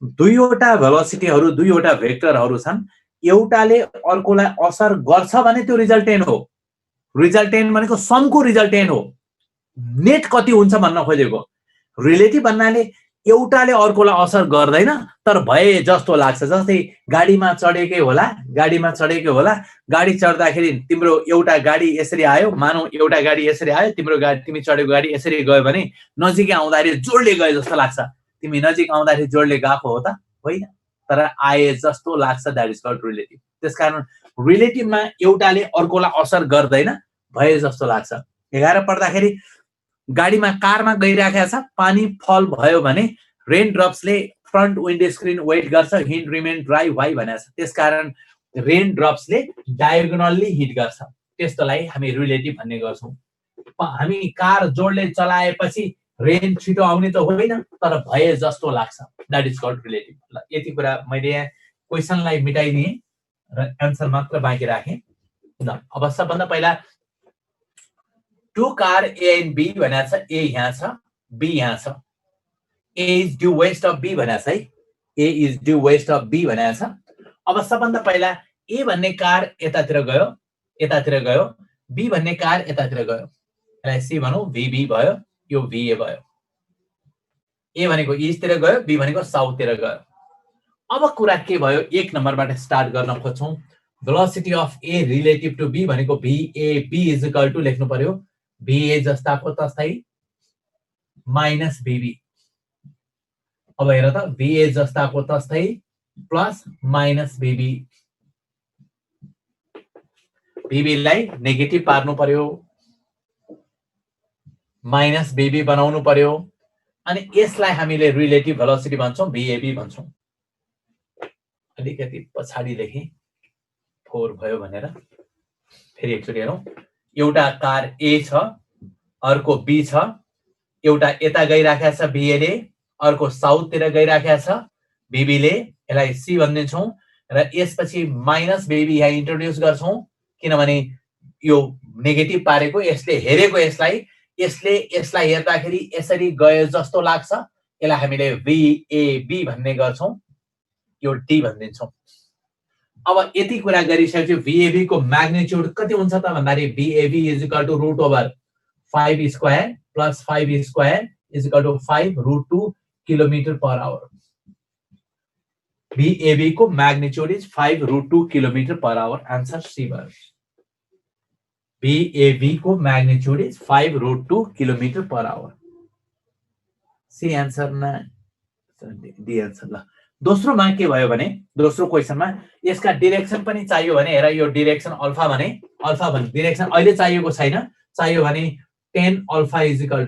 दुईवटा भेलोसिटीहरु, दुईवटा भेक्टरहरु छन्, एउटाले अर्कोलाई असर गर्छ भने त्यो रिजल्टेन्ट हो। रिजल्टेन्ट भनेको समको रिजल्टेन्ट हो। नेट कति हुन्छ भन्न खोजेको। रिलेटिभ भन्नाले एउटाले अर्कोलाई असर गर्दैन तर भए जस्तो लाग्छ। जस्तै गाडीमा चढेकै होला, गाडी चढ्दाखेरि तिम्रो एउटा गाडी यसरी आयो, मानौ एउटा गाडी यसरी आयो, तिमी चढेको गाडी यसरी गयो भने नजिकै आउँदाखेरि जोडले गए जस्तो लाग्छ। तिमी नजिक आउँदाखेरि जोडले गएको हो त होइन, तर आए जस्तो लाग्छ, द्याट इज कल्ड रिलेटिभ। त्यसकारण रिलेटिभमा एउटाले अर्कोलाई असर गर्दैन, भए जस्तो लाग्छ। 11 पढ्दाखेरि गाडीमा कारमा गइराखेको छ, पानी फल भयो भने रेन ड्रप्सले फ्रन्ट विन्डो स्क्रिन वेट गर्छ, हिट रिमेन ड्राई वाइ भनेको छ। त्यसकारण रेन ड्रप्सले डायगोनल्ली हिट गर्छ, त्यस्तोलाई हामी रिलेटिभ भन्ने गर्छौँ। हामी कार जोडले चलाएपछि रेन छिटो आउने त होइन तर भए जस्तो लाग्छ, द्याट इज कल्ड रिलेटिभ। ल यति कुरा मैले यहाँ क्वेसनलाई मिटाइदिएँ र एन्सर मात्र बाँकी राखेँ। ल अब सबभन्दा पहिला two car A and B भनेको छ, ए यहाँ छ, बी यहाँ छ। A is due west of B भनेको छ है, A is due west of B भनेको छ। अब सबभन्दा पहिला ए भन्ने कार यतातिर गयो, बी भन्ने कार यतातिर गयो, यसलाई सी भनौँ, भिबी भयो, यो भिए भयो। ए भनेको इस्टतिर गयो, बी भनेको साउथतिर गयो। अब कुरा के भयो, 1 नम्बरबाट स्टार्ट गर्न खोज्छौँ। Velocity of A relative to B भनेको भिएबी इज इक्वल टु लेख्नु पर्यो भिए जस्ताको तस्तै माइनस भिबी। अब हेर त, भिए जस्ताको तस्तै प्लस माइनस भिबी। भिबीलाई नेगेटिभ पार्नु पर्यो, माइनस भिबी बनाउनु पर्यो, अनि यसलाई हामीले रिलेटिभ भेलोसिटी भन्छौँ, भिएबी भन्छौँ। अलिकति पछाडि लेखेँ 4 भयो भनेर, फेरि एकचोटि हेरौँ। एउटा कार ए छ, अर्को बी छ, एउटा यता गइराखेको छ भिएले, अर्को साउथतिर गइराखेको छ भिबीले, यसलाई सी भनिदिन्छौँ। र यसपछि माइनस भिबी यहाँ इन्ट्रोड्युस गर्छौँ, किनभने यो नेगेटिभ पारेको, यसले हेरेको यसले यसलाई हेर्दाखेरि यसरी गयो जस्तो लाग्छ, यसलाई हामीले भिएबी भन्ने गर्छौँ, यो डी भनिदिन्छौँ। अब यति कुरा गरिसकेपछि भिएबी को म्याग्निट्युड कति हुन्छ त भन्दाखेरि VAB is equal to root over 5 square plus 5 square is equal to 5 root 2 kilometre per hour. VAB को magnitude is 5 root 2 kilometre per hour. Answer C भयो। भिएबी को magnitude is 5 root 2 kilometre per hour. C answer न D answer. ल दोस्रोमा के भयो भने, दोस्रो क्वेसनमा यसका डिरेक्सन पनि चाहियो भने, हेर यो डिरेक्सन अल्फा भने डिरेक्सन अहिले चाहिएको छैन, चाहियो भने tan alpha is equal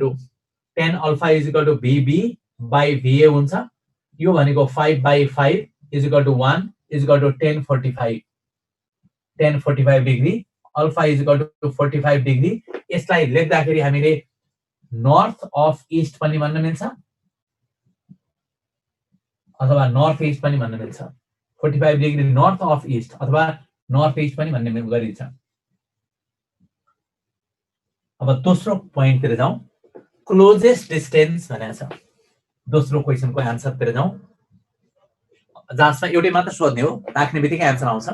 to VB by VA हुन्छ। यो भनेको 5/5 is equal to 1 is equal to tan 45 degree, alpha is equal to 45 degree. यसलाई लेख्दाखेरि हामीले नर्थ अफ इस्ट पनि भन्न मिल्छ अथवा नर्थ ईस्ट पनि भन्न मिल्छ। 45 डिग्री नर्थ अफ ईस्ट अथवा नर्थ ईस्ट पनि भन्ने गरिन्छ। अब दोस्रो पोइन्टतिर जाउँ, क्लोजेस्ट डिस्टेन्स भनेको छ। दोस्रो क्वेसनको आन्सरतिर जाउँ, जसमा एउटै मात्र सोध्ने हो, राख्ने बित्तिकै आन्सर आउँछ।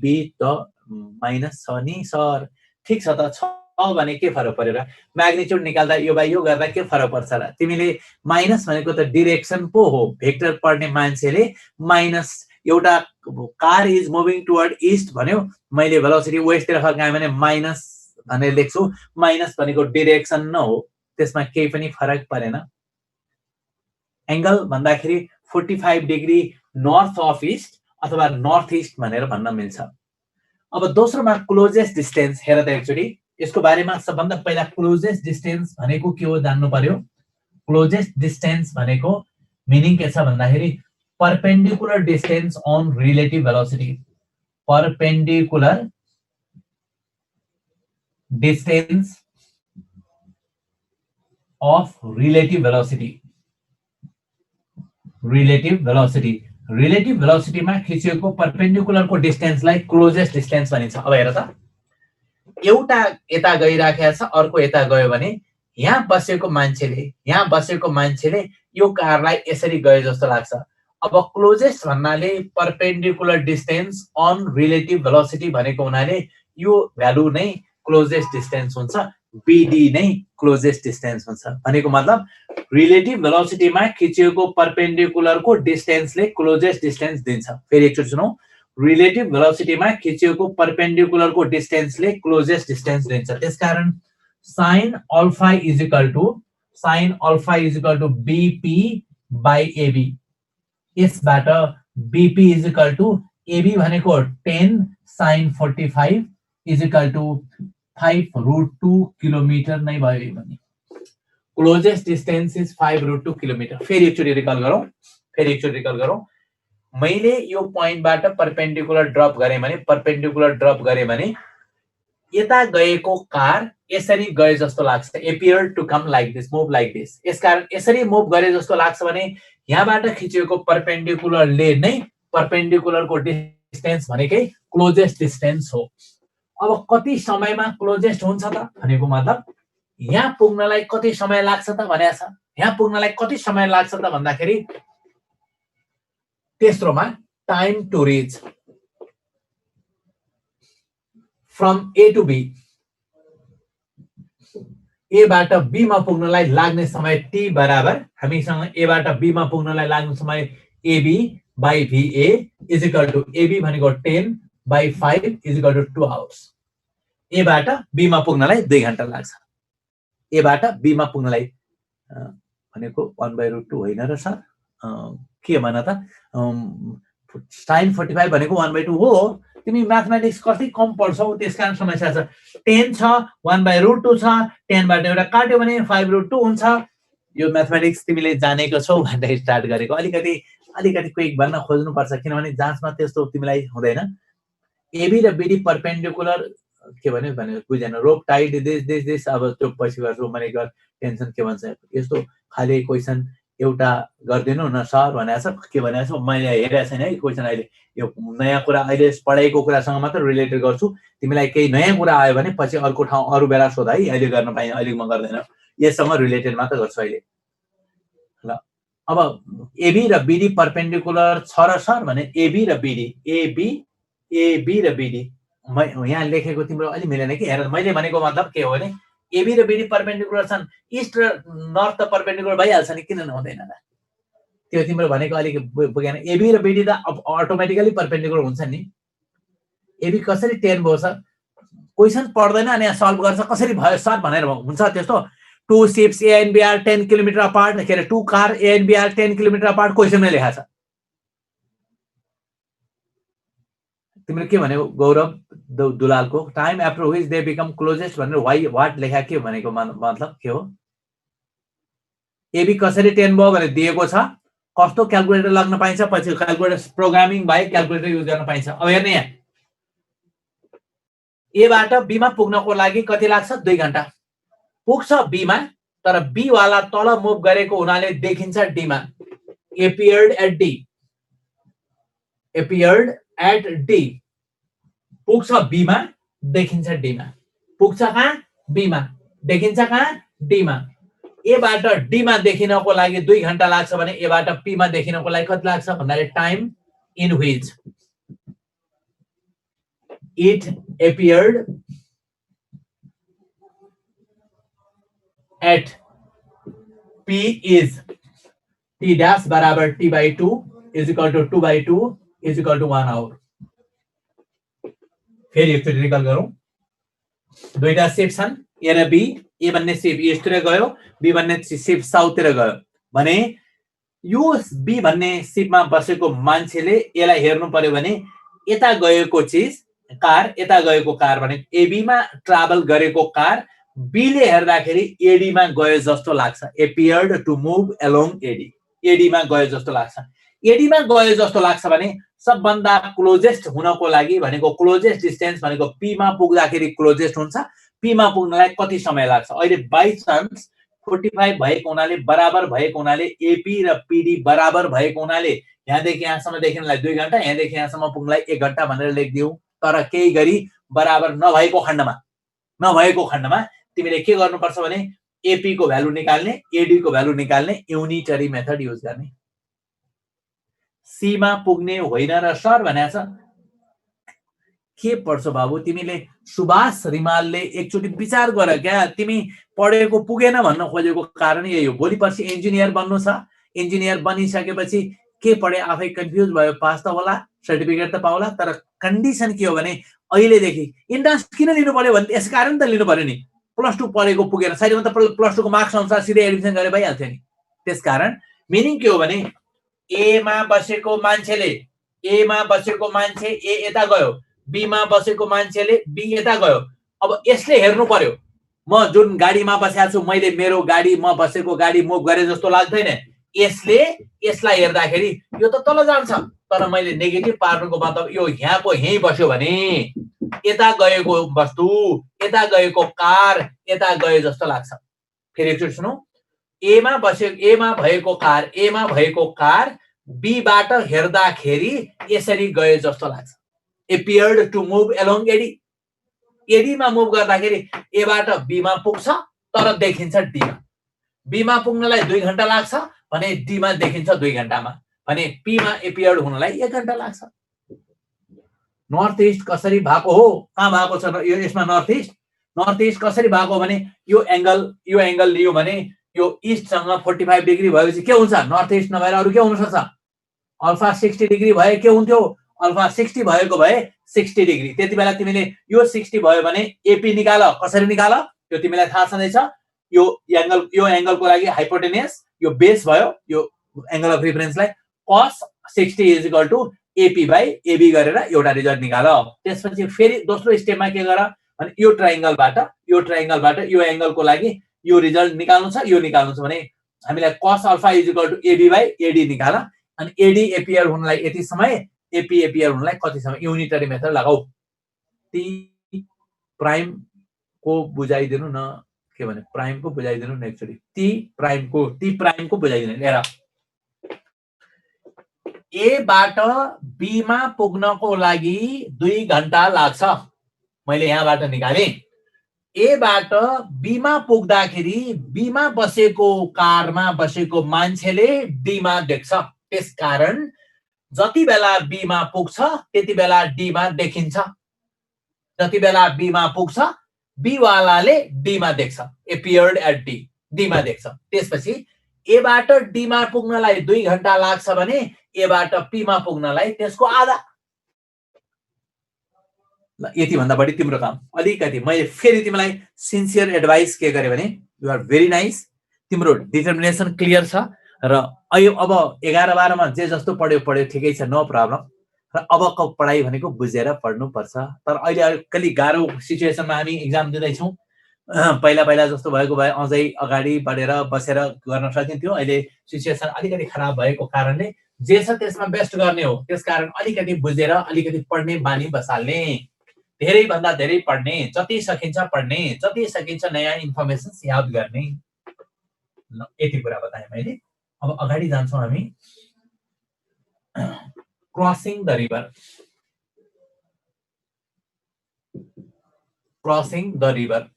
बी त माइनस छ नि सर, ठिक छ त, छ भने के फरक परेर म्याग्निट्युड निकाल्दा यो बाई यो गर्दा के फरक पर्छ र? तिमीले माइनस भनेको त डिरेक्सन पो हो, भेक्टर पढ्ने मान्छेले माइनस, एउटा car is moving toward east भन्यो, मैले भेलोसिटी वेस्टतिर फर्काएँ भने माइनस भनेर लेख्छु। माइनस भनेको डिरेक्सन न हो, त्यसमा केही पनि फरक परेन। एंगल भन्दाखेरि 45 डिग्री नर्थ अफ ईस्ट अथवा नर्थ ईस्ट भनेर भन्न मिल्छ। अब दोस्रोमा क्लोजेस्ट डिस्टेन्स, हेर त एकचोटि यसको बारेमा सबभन्दा पहिला क्लोजेस्ट डिस्टेन्स भनेको के हो जान्नु पर्यो। क्लोजेस्ट डिस्टेन्स भनेको मिनिङ के छ भन्दाखेरि perpendicular distance on relative velocity. Perpendicular distance of relative velocity. Relative भेलोसिटीमा खिचिएको परपेन्डिकुलरको डिस्टेन्सलाई क्लोजेस्ट डिस्टेन्स भनिन्छ। अब हेर त, एउटा यता गइराखेको छ, अर्को यता गयो भने यहाँ बसेको मान्छेले यो कारलाई यसरी गए जस्तो लाग्छ। अब क्लोजेस्ट भन्नाले perpendicular distance on relative velocity भनेको हुनाले यो भ्यालु नै क्लोजेस्ट डिस्टेन्स हुन्छ। बीडी नै क्लोजेस्ट डिस्टेन्स हुन्छ। भनेको मतलब रिलेटिभ भेलोसिटीमा खिचिएको परपेन्डिकुलरको डिस्टेन्सले क्लोजेस्ट डिस्टेन्स दिन्छ। फेरि एकचोटि सुनौ, रिलेटिभ भेलोसिटीमा खिचिएको परपेन्डिकुलरको डिस्टेन्सले क्लोजेस्ट डिस्टेन्स दिन्छ। त्यसकारण sin alpha is equal to BP by AB. यसबाट BP is equal to AB भनेको 10 sin 45 is equal to 5√2 kilometre नै भयो भने क्लोजेस्ट डिस्टेन्स इज 5√2 किलोमिटर। फेरि एकचोटि रिकल गरौँ। मैले यो पोइन्टबाट परपेन्डिकुलर ड्रप गरे भने यता गएको कार यसरी गए जस्तो लाग्छ। Appear to come like this, move like this. यसकारण यसरी मुभ गरे जस्तो लाग्छ भने यहाँबाट खिचिएको परपेन्डिकुलरले नै परपेन्डिकुलरको डिस्टेन्स भनेकै क्लोजेस्ट डिस्टेन्स हो। अब कति समयमा क्लोजेस्ट हुन्छ त भनेको मतलब यहाँ पुग्नलाई कति समय लाग्छ त भनेको छ। यहाँ पुग्नलाई कति समय लाग्छ त भन्दाखेरि तेस्रोमा time to reach from A to B, A बाट बी मा पुग्नलाई लाग्ने समय टी बराबर हामीसँग ए बाट बी मा पुग्नलाई लाग्ने समय AB by VA is equal to AB भनेको 10 by 5 is equal to 2 hours. A बाट बी मा पुग्नलाई 2 घण्टा लाग्छ। ए बाट बी मा पुग्नलाई भनेको 1/√2 होइन र सर, के भन त, sin 45 भनेको 1/2 हो। तिमी म्याथमेटिक्स कति कम पढ्छौ त्यसकारण समस्या छ। 10 छ, 1/√2 छ, 10 बाट एउटा काट्यो भने 5√2 हुन्छ। यो म्याथमेटिक्स तिमीले जानेको छौ भनेर स्टार्ट गरेको। अलिकति क्विक भन्न खोज्नुपर्छ, किनभने जाँचमा त्यस्तो तिमीलाई हुँदैन। एबी र बीडी परपेन्डिकुलर के भन्यो भने बुझेन। रोप टाइड दिस अब त्यो पछि गर्छु, मैले टेन्सन के भन्छ यस्तो खाली क्वेसन एउटा गर्दिनु न सर भनेको छ। के भनेको छ मैले हेरेको छैन है क्वेसन। अहिले यो नयाँ कुरा, अहिले पढाइको कुरासँग मात्र रिलेटेड गर्छु। तिमीलाई केही नयाँ कुरा आयो भने पछि अर्को ठाउँ अरू बेला सोध है, अहिले गर्न पाइँदैन, अहिले म गर्दैन। यससँग रिलेटेड मात्र गर्छु अहिले। ल अब एबी र बीडी परपेन्डिकुलर छ र सर भने एबी र बीडी यहाँ लेखेको तिम्रो अलि मिलेन कि। हेर, मैले भनेको मतलब के हो भने एबी र बीडी परपेन्डिकुलर छन्, इस्ट र नर्थ त परपेन्डिकुलर भइहाल्छ नि, किन नहुँदैन त? त्यो तिम्रो भनेको अलिक बुझेन। एबी र बीडी त अटोमेटिकली परपेन्डिकुलर हुन्छ नि। एबी कसरी 10 भयो सर? क्वेसन पढ्दैन अनि यहाँ सल्भ गर्छ, कसरी भयो सर भनेर हुन्छ त्यस्तो। 2 ships A and B are 10 kilometre apart, के अरे 2 car A and B are 10 kilometre apart क्वेसनमै लेखा छ। तिमीले के भनेको गौरव दुलालको time after which they become closest भनेर वाइ वाट लेखा के भनेको मतलब के हो? एबी कसरी 10 भयो भनेर दिएको छ, कस्तो क्याल्कुलेटर लाग्न पाइन्छ, पछि क्याल्कुलेटर प्रोग्रामिङ बाहेक क्याल्कुलेटर युज गर्न पाइन्छ। अब हेर्ने यहाँ ए बाट बी मा पुग्नको लागि कति लाग्छ? 2 घण्टा। पुग्छ बी मा, तर बी वाला तल मुभ गरेको हुनाले देखिन्छ डी मा। एपियर्ड एट डी पुग्छ बी मा, देखिन्छ डी मा। पुग्छ कहाँ? बी मा, देखिन्छ कहाँ? डी मा। ए बाट डी मा देखिनको लागि 2 घण्टा लाग्छ भने ए बाट पी मा देखिनको लागि कति लाग्छ भन्नाले time in which it appeared at P is T dash बराबर t/2 is equal to 2/2 is equal to 1 hour. फेरि एकचोटि रिकल गरौँ। दुईटा शिप छन् ए र बी। ए भन्ने शिप इस्टतिर गयो, बी भन्ने शिप साउथतिर गयो भने यो बी भन्ने शिपमा बसेको मान्छेले यसलाई हेर्नु पर्यो भने यता गएको चिज कार, यता गएको कार भने एबी मा ट्राभल गरेको कार बीले हेर्दाखेरि एडी मा गयो जस्तो लाग्छ। Appeared to move along AD, AD मा गयो जस्तो लाग्छ। एडी मा गयो जस्तो लाग्छ भने सबभन्दा क्लोजेस्ट हुनको लागि भनेको क्लोजेस्ट डिस्टेन्स भनेको पी मा पुग्दाखेरि क्लोजेस्ट हुन्छ। पी मा पुग्नलाई कति समय लाग्छ? अहिले बाइ चान्स 45 भएको हुनाले बराबर भएको हुनाले एपी र पीडी बराबर भएको हुनाले यहाँदेखि यहाँसम्म देखिनलाई 2 घण्टा, यहाँदेखि यहाँसम्म पुग्नलाई 1 घण्टा भनेर लेखिदिऊ। तर केही गरी बराबर नभएको खण्डमा तिमीले के गर्नुपर्छ भने एपी को भ्यालु निकाल्ने, एडी को भ्यालु निकाल्ने, युनिटरी मेथड युज गर्ने। सी मा पुग्ने होइन र सर भनेको छ। के पढ्छौ बाबु? तिमीले सुभाष रिमालले एकचोटि विचार गर क्या, तिमी पढेको पुगेन भन्न खोजेको कारण यही हो। भोलि पर्सि इन्जिनियर बन्नु छ, इन्जिनियर बनिसकेपछि के पढे आफै कन्फ्युज भयो, पास त होला, सर्टिफिकेट त पाउला, तर कन्डिसन के हो भने अहिलेदेखि इन्ट्रान्स किन लिनु पर्यो भने यस कारण त लिनु पर्यो नि, प्लस टू पढेको पुगेन, सायद त प्लस टूको मार्क्स अनुसार सिधै एडमिसन गरे भइहाल्थ्यो नि। त्यसकारण मिनिङ के हो भने एमा बसेको मान्छेले एमा बसेको मान्छे ए यता गयो, बीमा बसेको मान्छेले बी यता गयो। अब यसले हेर्नु पर्यो, म जुन गाडीमा बसेको छु, मैले मेरो गाडी, म बसेको गाडी मुभ गरे जस्तो लाग्दैन। यसले यसलाई हेर्दाखेरि यो त तल जान्छ, तर मैले नेगेटिभ पार्नुको मतलब यो यहाँको यहीँ बस्यो भने यता गएको वस्तु, यता गएको कार, यता गए जस्तो लाग्छ। फेरि एकचोटि सुनौ, एमा भएको कार बीबाट हेर्दाखेरि यसरी गए जस्तो लाग्छ। Appeared to move along AD. एडीमा मुभ गर्दाखेरि एबाट बीमा पुग्छ, तर देखिन्छ डीमा। बीमा पुग्नलाई 2 घण्टा लाग्छ भने डीमा देखिन्छ 2 घण्टामा, भने पीमा एपियर्ड हुनलाई 1 घण्टा लाग्छ। नर्थ इस्ट कसरी भएको हो? कहाँ भएको छ यो? यसमा नर्थ इस्ट कसरी भएको भने यो एंगल लियो भने यो इस्टसँग 45 डिग्री भएपछि के हुन्छ? नर्थ इस्ट नभएर अरु के हुन सक्छ? अल्फा 60 डिग्री भए के हुन्थ्यो? अल्फा 60 भएको भए 60 डिग्री। त्यति बेला तिमीले यो 60 भयो भने एपी निकाल। कसरी निकाल? त्यो तिमीलाई थाहा छँदैछ। यो एंगलको लागि हाइपोटेन्युस, यो बेस भयो, यो एंगल अफ रेफरेन्सलाई cos 60 is equal to AP by AB गरेर एउटा रिजल्ट निकाल। त्यसपछि फेरि दोस्रो स्टेपमा के गर भने यो ट्रायंगलबाट यो एंगलको लागि यो रिजल्ट निकाल्नु छ, यो निकाल्नु छ भने हामीलाई cos alpha is equal to AB by AD निकाल। अनि एडी एपियर हुनलाई यति समय, एपी एपियर हुनलाई कति समय, युनिटरी मेथड लगाऊ। टी प्राइम को बुझाइदिनु न, के भने प्राइम को बुझाइदिनु न एकचोटि। टी प्राइम को बुझाइदिनु। हेर, ए बाट बी मा पुग्नको लागि 2 घण्टा लाग्छ, मैले यहाँबाट निकाले। ए बाट बी मा पुग्दाखेरि बी मा बसेको कारमा बसेको मान्छेले डी मा देख्छ। त्यसकारण जति बेला बी मा पुग्छ त्यति बेला डी मा देखिन्छ। जति बेला बी मा पुग्छ बी वालाले डी मा देख्छ। एपियर्ड एट डी मा देख्छ। त्यसपछि ए बाट डी मा पुग्नलाई 2 घण्टा लाग्छ भने ए बाट पी मा पुग्नलाई त्यसको आधा। यति भन्दा बढी तिम्रो काम। अलिकति मैले फेरि तिमीलाई सिन्सियर एडभाइस के गरे भने यु आर भेरी नाइस, तिम्रो डिटर्मिनेसन क्लियर छ र अब 11-12 मा जे जस्तो पढ्यो ठिकै छ, नो प्रब्लम। र अबको पढाइ भनेको बुझेर पढ्नु पर्छ। तर अहिले अलिकति गाह्रो सिचुएसनमा हामी एक्जाम दिँदैछौँ। पहिला जस्तो भएको भए अझै अगाडि बढेर बसेर गर्न सकिन्थ्यो। अहिले सिचुएसन अलिकति खराब भएको कारणले जे छ त्यसमा बेस्ट गर्ने हो। त्यसकारण अलिकति बुझेर अलिकति पढ्ने बानी बसाल्ने, धेरै भन्दा धेरै पढ्ने, जति सकिन्छ पढ्ने, जति सकिन्छ नयाँ इन्फर्मेसन याद गर्ने। यति कुरा बताएँ मैले। अब अगाडि जान्छौँ हामी। Crossing the river. Crossing the river.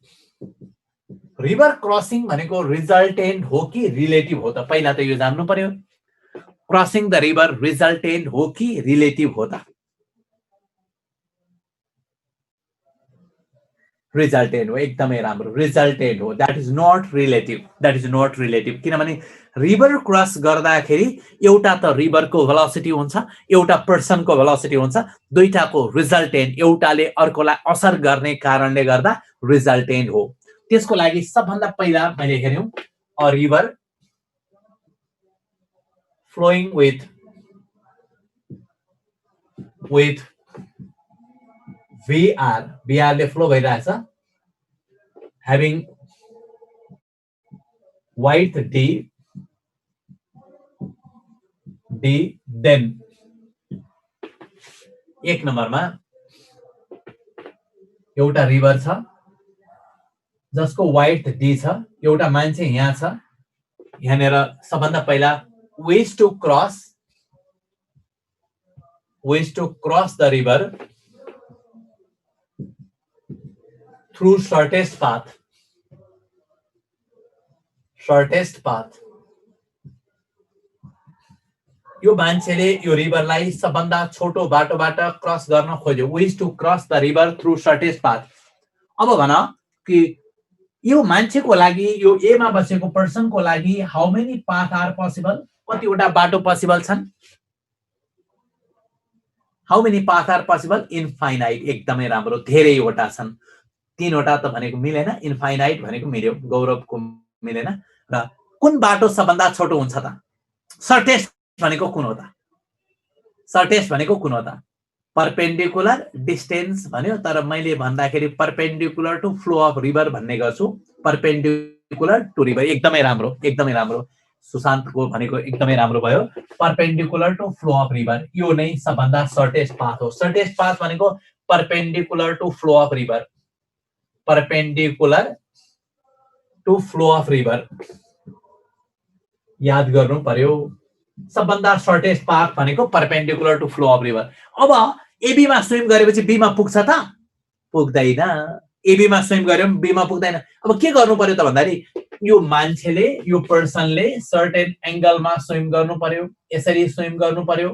River crossing भनेको रिजल्टेन्ट हो कि रिलेटिभ हो त? पहिला त यो जान्नु पर्यो। क्रसिङ द रिभर रिजल्टेन्ट हो कि रिलेटिभ हो त? रिजल्टेन्ट हो। एकदमै राम्रो, रिजल्टेन्ट हो। That is not relative. किनभने रिभर क्रस गर्दाखेरि एउटा त रिभरको भेलोसिटी हुन्छ, एउटा पर्सनको भेलोसिटी हुन्छ। दुईटाको रिजल्टेन्ट, एउटाले अर्कोलाई असर गर्ने कारणले गर्दा रिजल्टेन्ट हो। त्यसको लागि सबभन्दा पहिला मैले हेर्यौं अ रिभर फ्लोइङ विथ VR ले फ्लो भइरहेछ, having width D, then 1 नम्बरमा एउटा रिभर छ जसको वाइड D छ, एउटा मान्छे यहाँ छ। यहाँनिर सबभन्दा पहिला ways to cross the river through shortest path. यो मान्छेले यो रिभरलाई सबभन्दा छोटो बाटोबाट क्रस गर्न खोज्यो, wish to cross the river through shortest path. अब भन कि यो मान्छेको लागि, यो ए मा बसेको पर्सनको लागि how many path are possible, कतिवटा बाटो पोसिबल छन्? How many path are possible? Infinite. एकदमै राम्रो, धेरैवटा छन्। 3वटा त भनेको मिलेन, इन्फाइनाइट भनेको मिल्यो, गौरवको मिलेन। र कुन बाटो सबभन्दा छोटो हुन्छ त? सर्टेस्ट भनेको कुन हो त? सर्टेस्ट भनेको कुन हो त? परपेन्डिकुलर डिस्टेन्स भन्यो, तर मैले भन्दाखेरि perpendicular to flow of river भन्ने गर्छु, परपेन्डिकुलर टु रिभर। एकदमै राम्रो, एकदमै राम्रो। सुशान्तको भनेको एकदमै राम्रो भयो। Perpendicular to flow of river, यो नै सबभन्दा सर्टेस्ट पाथ हो। सर्टेस्ट पाथ भनेको perpendicular to flow of river, perpendicular to flow of river याद गर्नु पर्यो। सबभन्दा सर्टेस्ट पाथ भनेको perpendicular to flow of river. अब एबी मा स्विम गरेपछि बी मा पुग्छ त? पुग्दैन। एबी मा स्विम गर्यो बी मा पुग्दैन। अब के गर्नु पर्यो त भन्दाखेरि यो मान्छेले, यो पर्सनले सर्टेन एंगलमा स्विम गर्नु पर्यो, यसरी स्विम गर्नु पर्यो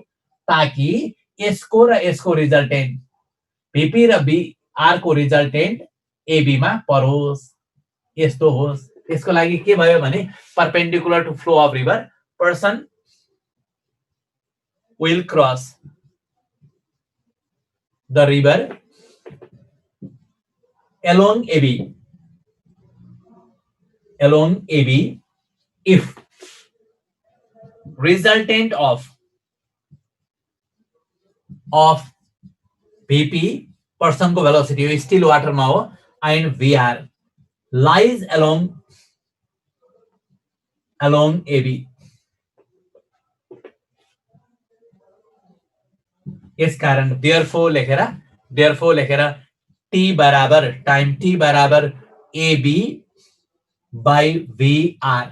ताकि यसको र यसको रिजल्टेन्ट भीपी र बीआर को रिजल्टेन्ट एबी मा परोस्, यस्तो होस्। त्यसको लागि के भयो भने perpendicular to flow of river, person will cross the river along AB if resultant of VP person को velocity हो, still water मा हो, and VR lies along AB। यस कारण therefore लेखेर t बराबर टाइम t बराबर AB by VR।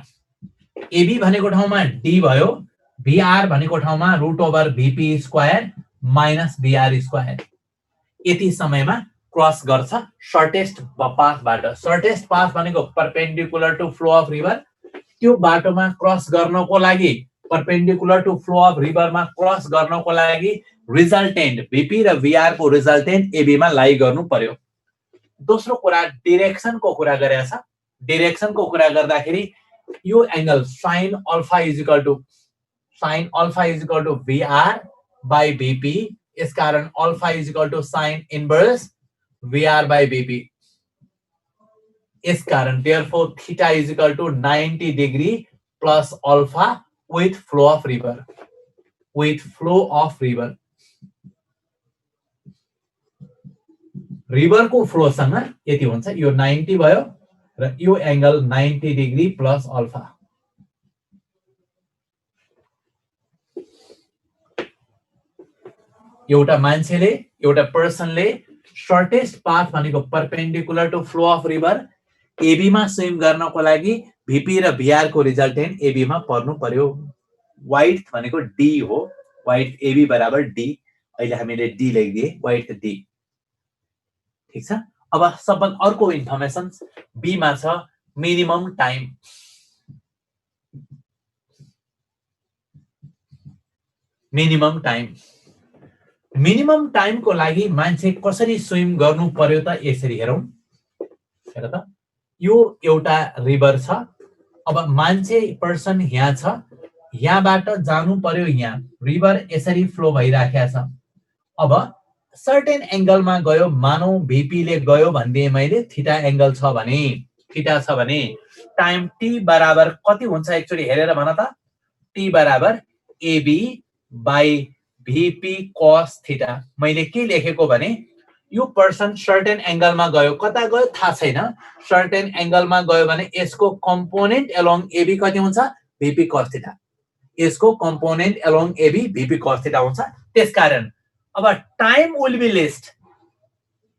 AB भनेको ठाउँमा d भयो, VR भनेको ठाउँमा √VP square minus VR square. यति समयमा क्रस गर्छ सर्टेस्ट पाथबाट। सर्टेस्ट पाथ भनेको perpendicular to flow of river. त्यो बाटोमा क्रस गर्नको लागि, परपेन्डिकुलर टु फ्लो अफ रिभरमा क्रस गर्नको लागि रिजल्टेन्ट VP र VR को रिजल्टेन्ट AB मा लाई गर्नु पर्यो। दोस्रो कुरा डिरेक्सनको कुरा गरेको छ। डिरेक्सनको कुरा गर्दाखेरि यो angle sin alpha is equal to VR by VP, यस कारण alpha is equal to sin inverse VR by VP। यस कारण therefore theta is equal to 90 degree plus alpha with flow of river। River को flow सँग यति हुन्छ, यो 90 भयो र यो एंगल 90 डिग्री प्लस अल्फा। एउटा मान्छेले, एउटा पर्सनले सर्टेस्ट पाथ भनेको perpendicular to flow of river AB मा स्विम गर्नको लागि VP र VR को रिजल्टेन्ट एबी मा पर्नु पर्यो। वाइड भनेको डी हो, वाइड एबी बराबर डी। अहिले हामीले डी लेखिदिए, वाइड डी। ठीक छ। अब सबभन्दा अर्को इन्फर्मेसन बी मा छ मिनिमम टाइम। मिनिमम टाइम को लागि मान्छे कसरी स्विम गर्नु पर्यो त? यसरी हेरौं। हेर त, यो एउटा रिभर छ। अब मान्छे पर्सन यहाँ छ, यहाँबाट जानु पर्यो यहाँ। रिभर यसरी फ्लो भइराखेको छ। अब सर्टेन एंगलमा गयो, मानौ VP ले गयो भन्दिए मैले, थीटा एंगल छ भने, थीटा छ भने टाइम t बराबर कति हुन्छ एक्चुअली हेरेर भन त? t बराबर AB by VP cos theta. मैले के लेखेको भने यो पर्सन सर्टेन एंगलमा गयो, कता गयो थाहा छैन। सर्टेन एंगलमा गयो भने यसको कम्पोनेन्ट अलोङ AB कति हुन्छ? VP cos थीटा। यसको component along AB VP cos थीटा हुन्छ। त्यसकारण अब time will be least,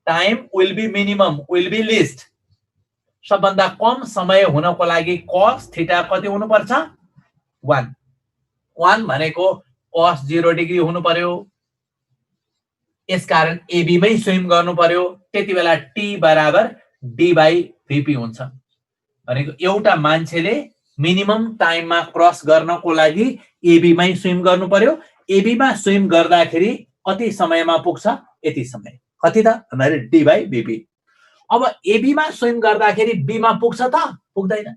time will be minimum, will be least. सबभन्दा कम समय हुनको लागि cos थीटा कति हुनु पर्छ? 1। 1 भनेको cos 0 डिग्री हुनु पर्यो। यसकारण AB मै स्विम गर्नु पर्यो। त्यति बेला t बराबर d by VP हुन्छ। भनेको एउटा मान्छेले मिनिमम टाइममा क्रस गर्नको लागि एबीमै स्विम गर्नु पर्यो। एबीमा स्विम गर्दाखेरि कति समयमा पुग्छ? यति समय। कति त भन्दाखेरि डी बाई बीपी। अब एबीमा स्विम गर्दाखेरि बीमा पुग्छ त? पुग्दैन।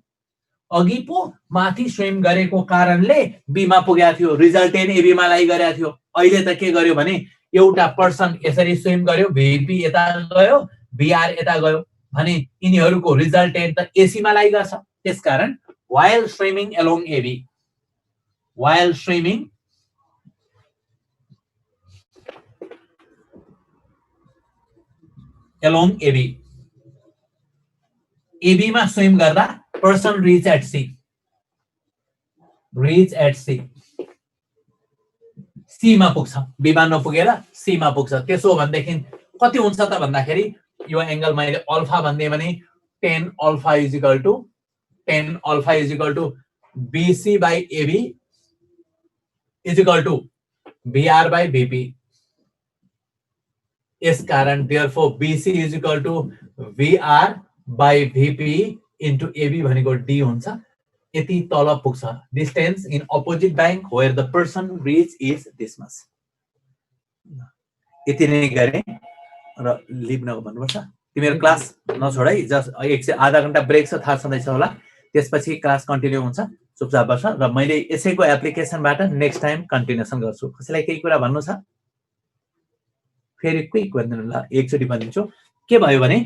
अघि पो माथि स्विम गरेको कारणले बीमा पुगेको थियो, रिजल्टेन्ट एबीमा लाई गरेको थियो। अहिले त के गर्यो भने एउटा पर्सन यसरी स्विम गर्यो, भिपी यता गयो, बीआर यता गयो भने यिनीहरूको रिजल्टेन्ट त एसीमा लाई गर्छ। त्यसकारण while swimming along AB, while swimming along AB, AB मा स्विम गर्दा person reach at C, C मा पुग्छ, B मा नपुगेर C मा पुग्छ। त्यसो भनेदेखि कति हुन्छ त भन्दाखेरि यो एंगल मैले अल्फा भन्दिए भने tan alpha is equal to BC by AB is equal to BR by BP. यस कारण therefore BC is equal to VR by VP into AB भनेको D हुन्छ। यति तल पुग्छ। Distance in opposite bank where the person reach is this much. यति नै गरे र लिभ भन्नुपर्छ। तिमीहरु क्लास नछोड है, जस्ट आधा घण्टा ब्रेक छ, थाहा छँदैछ होला। त्यसपछि क्लास कन्टिन्यू हुन्छ, चुपचाप बस्छ र मैले यसैको एप्लिकेसनबाट नेक्स्ट टाइम कन्टिन्युसन गर्छु। कसैलाई केही कुरा भन्नु छ? फेरि क्विक भनिदिनु ल, एकचोटी भनिदिन्छु। के भयो भने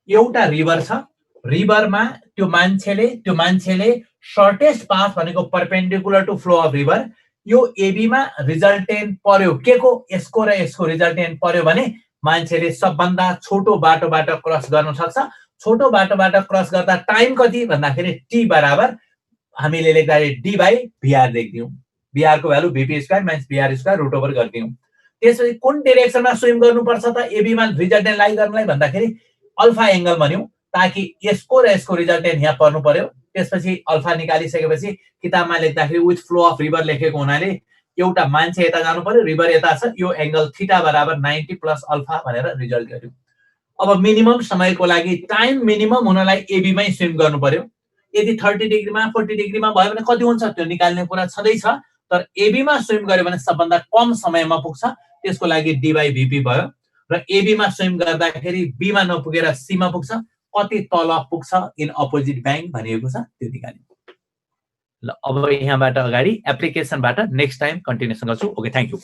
एउटा रिभर छ, रिभरमा त्यो मान्छेले सर्टेस्ट पाथ भनेको perpendicular to flow of river, यो एबी मा रिजल्टेन्ट पर्यो के को? यसको र यसको रिजल्टेन्ट पर्यो भने मान्छेले सबभन्दा छोटो बाटोबाट क्रस गर्न सक्छ। छोटो बाटोबाट क्रस गर्दा टाइम कति भन्दाखेरि टी बराबर हामीले लेख्दाखेरि डी बाई बीआर लेख्दियौ। बीआर को value VP square minus VR square root over गर्दियौ। त्यसपछि कुन डाइरेक्सनमा स्विम गर्नुपर्छ त एबी मा रिजल्टेन्ट लाई गर्नलाई भन्दाखेरि अल्फा एंगल भन्यौ, ताकि यसको र यसको रिजल्टेन्ट यहाँ पर्नु पर्यो। त्यसपछि अल्फा निकालिसकेपछि किताबमा लेख्दाखेरि विथ फ्लो अफ रिभर लेखेको हुनाले एउटा मान्छे यता जानु पर्यो, रिभर यता छ, यो एंगल थीटा बराबर 90 प्लस अल्फा भनेर रिजल्ट गर्यौ। अब मिनिमम समयको लागि टाइम मिनिमम हुनलाई एबी मै स्विम गर्नु पर्यो। यदि 30 डिग्रीमा 40 डिग्रीमा भयो भने कति हुन्छ त्यो निकाल्ने कुरा छँदैछ, तर एबी मा स्विम गर्यो भने सबभन्दा कम समयमा पुग्छ। त्यसको लागि डी बाई बीपी भयो र एबी मा स्विम गर्दाखेरि बी मा नपुगेर सी मा पुग्छ। कति तल पुग्छ इन अपोजिट ब्याङ्क भनिएको छ त्यो निकाल्नु ल। अब यहाँबाट अगाडि एप्लिकेसनबाट नेक्स्ट टाइम कन्टिन्युसन गर्छु। Okay, thank you.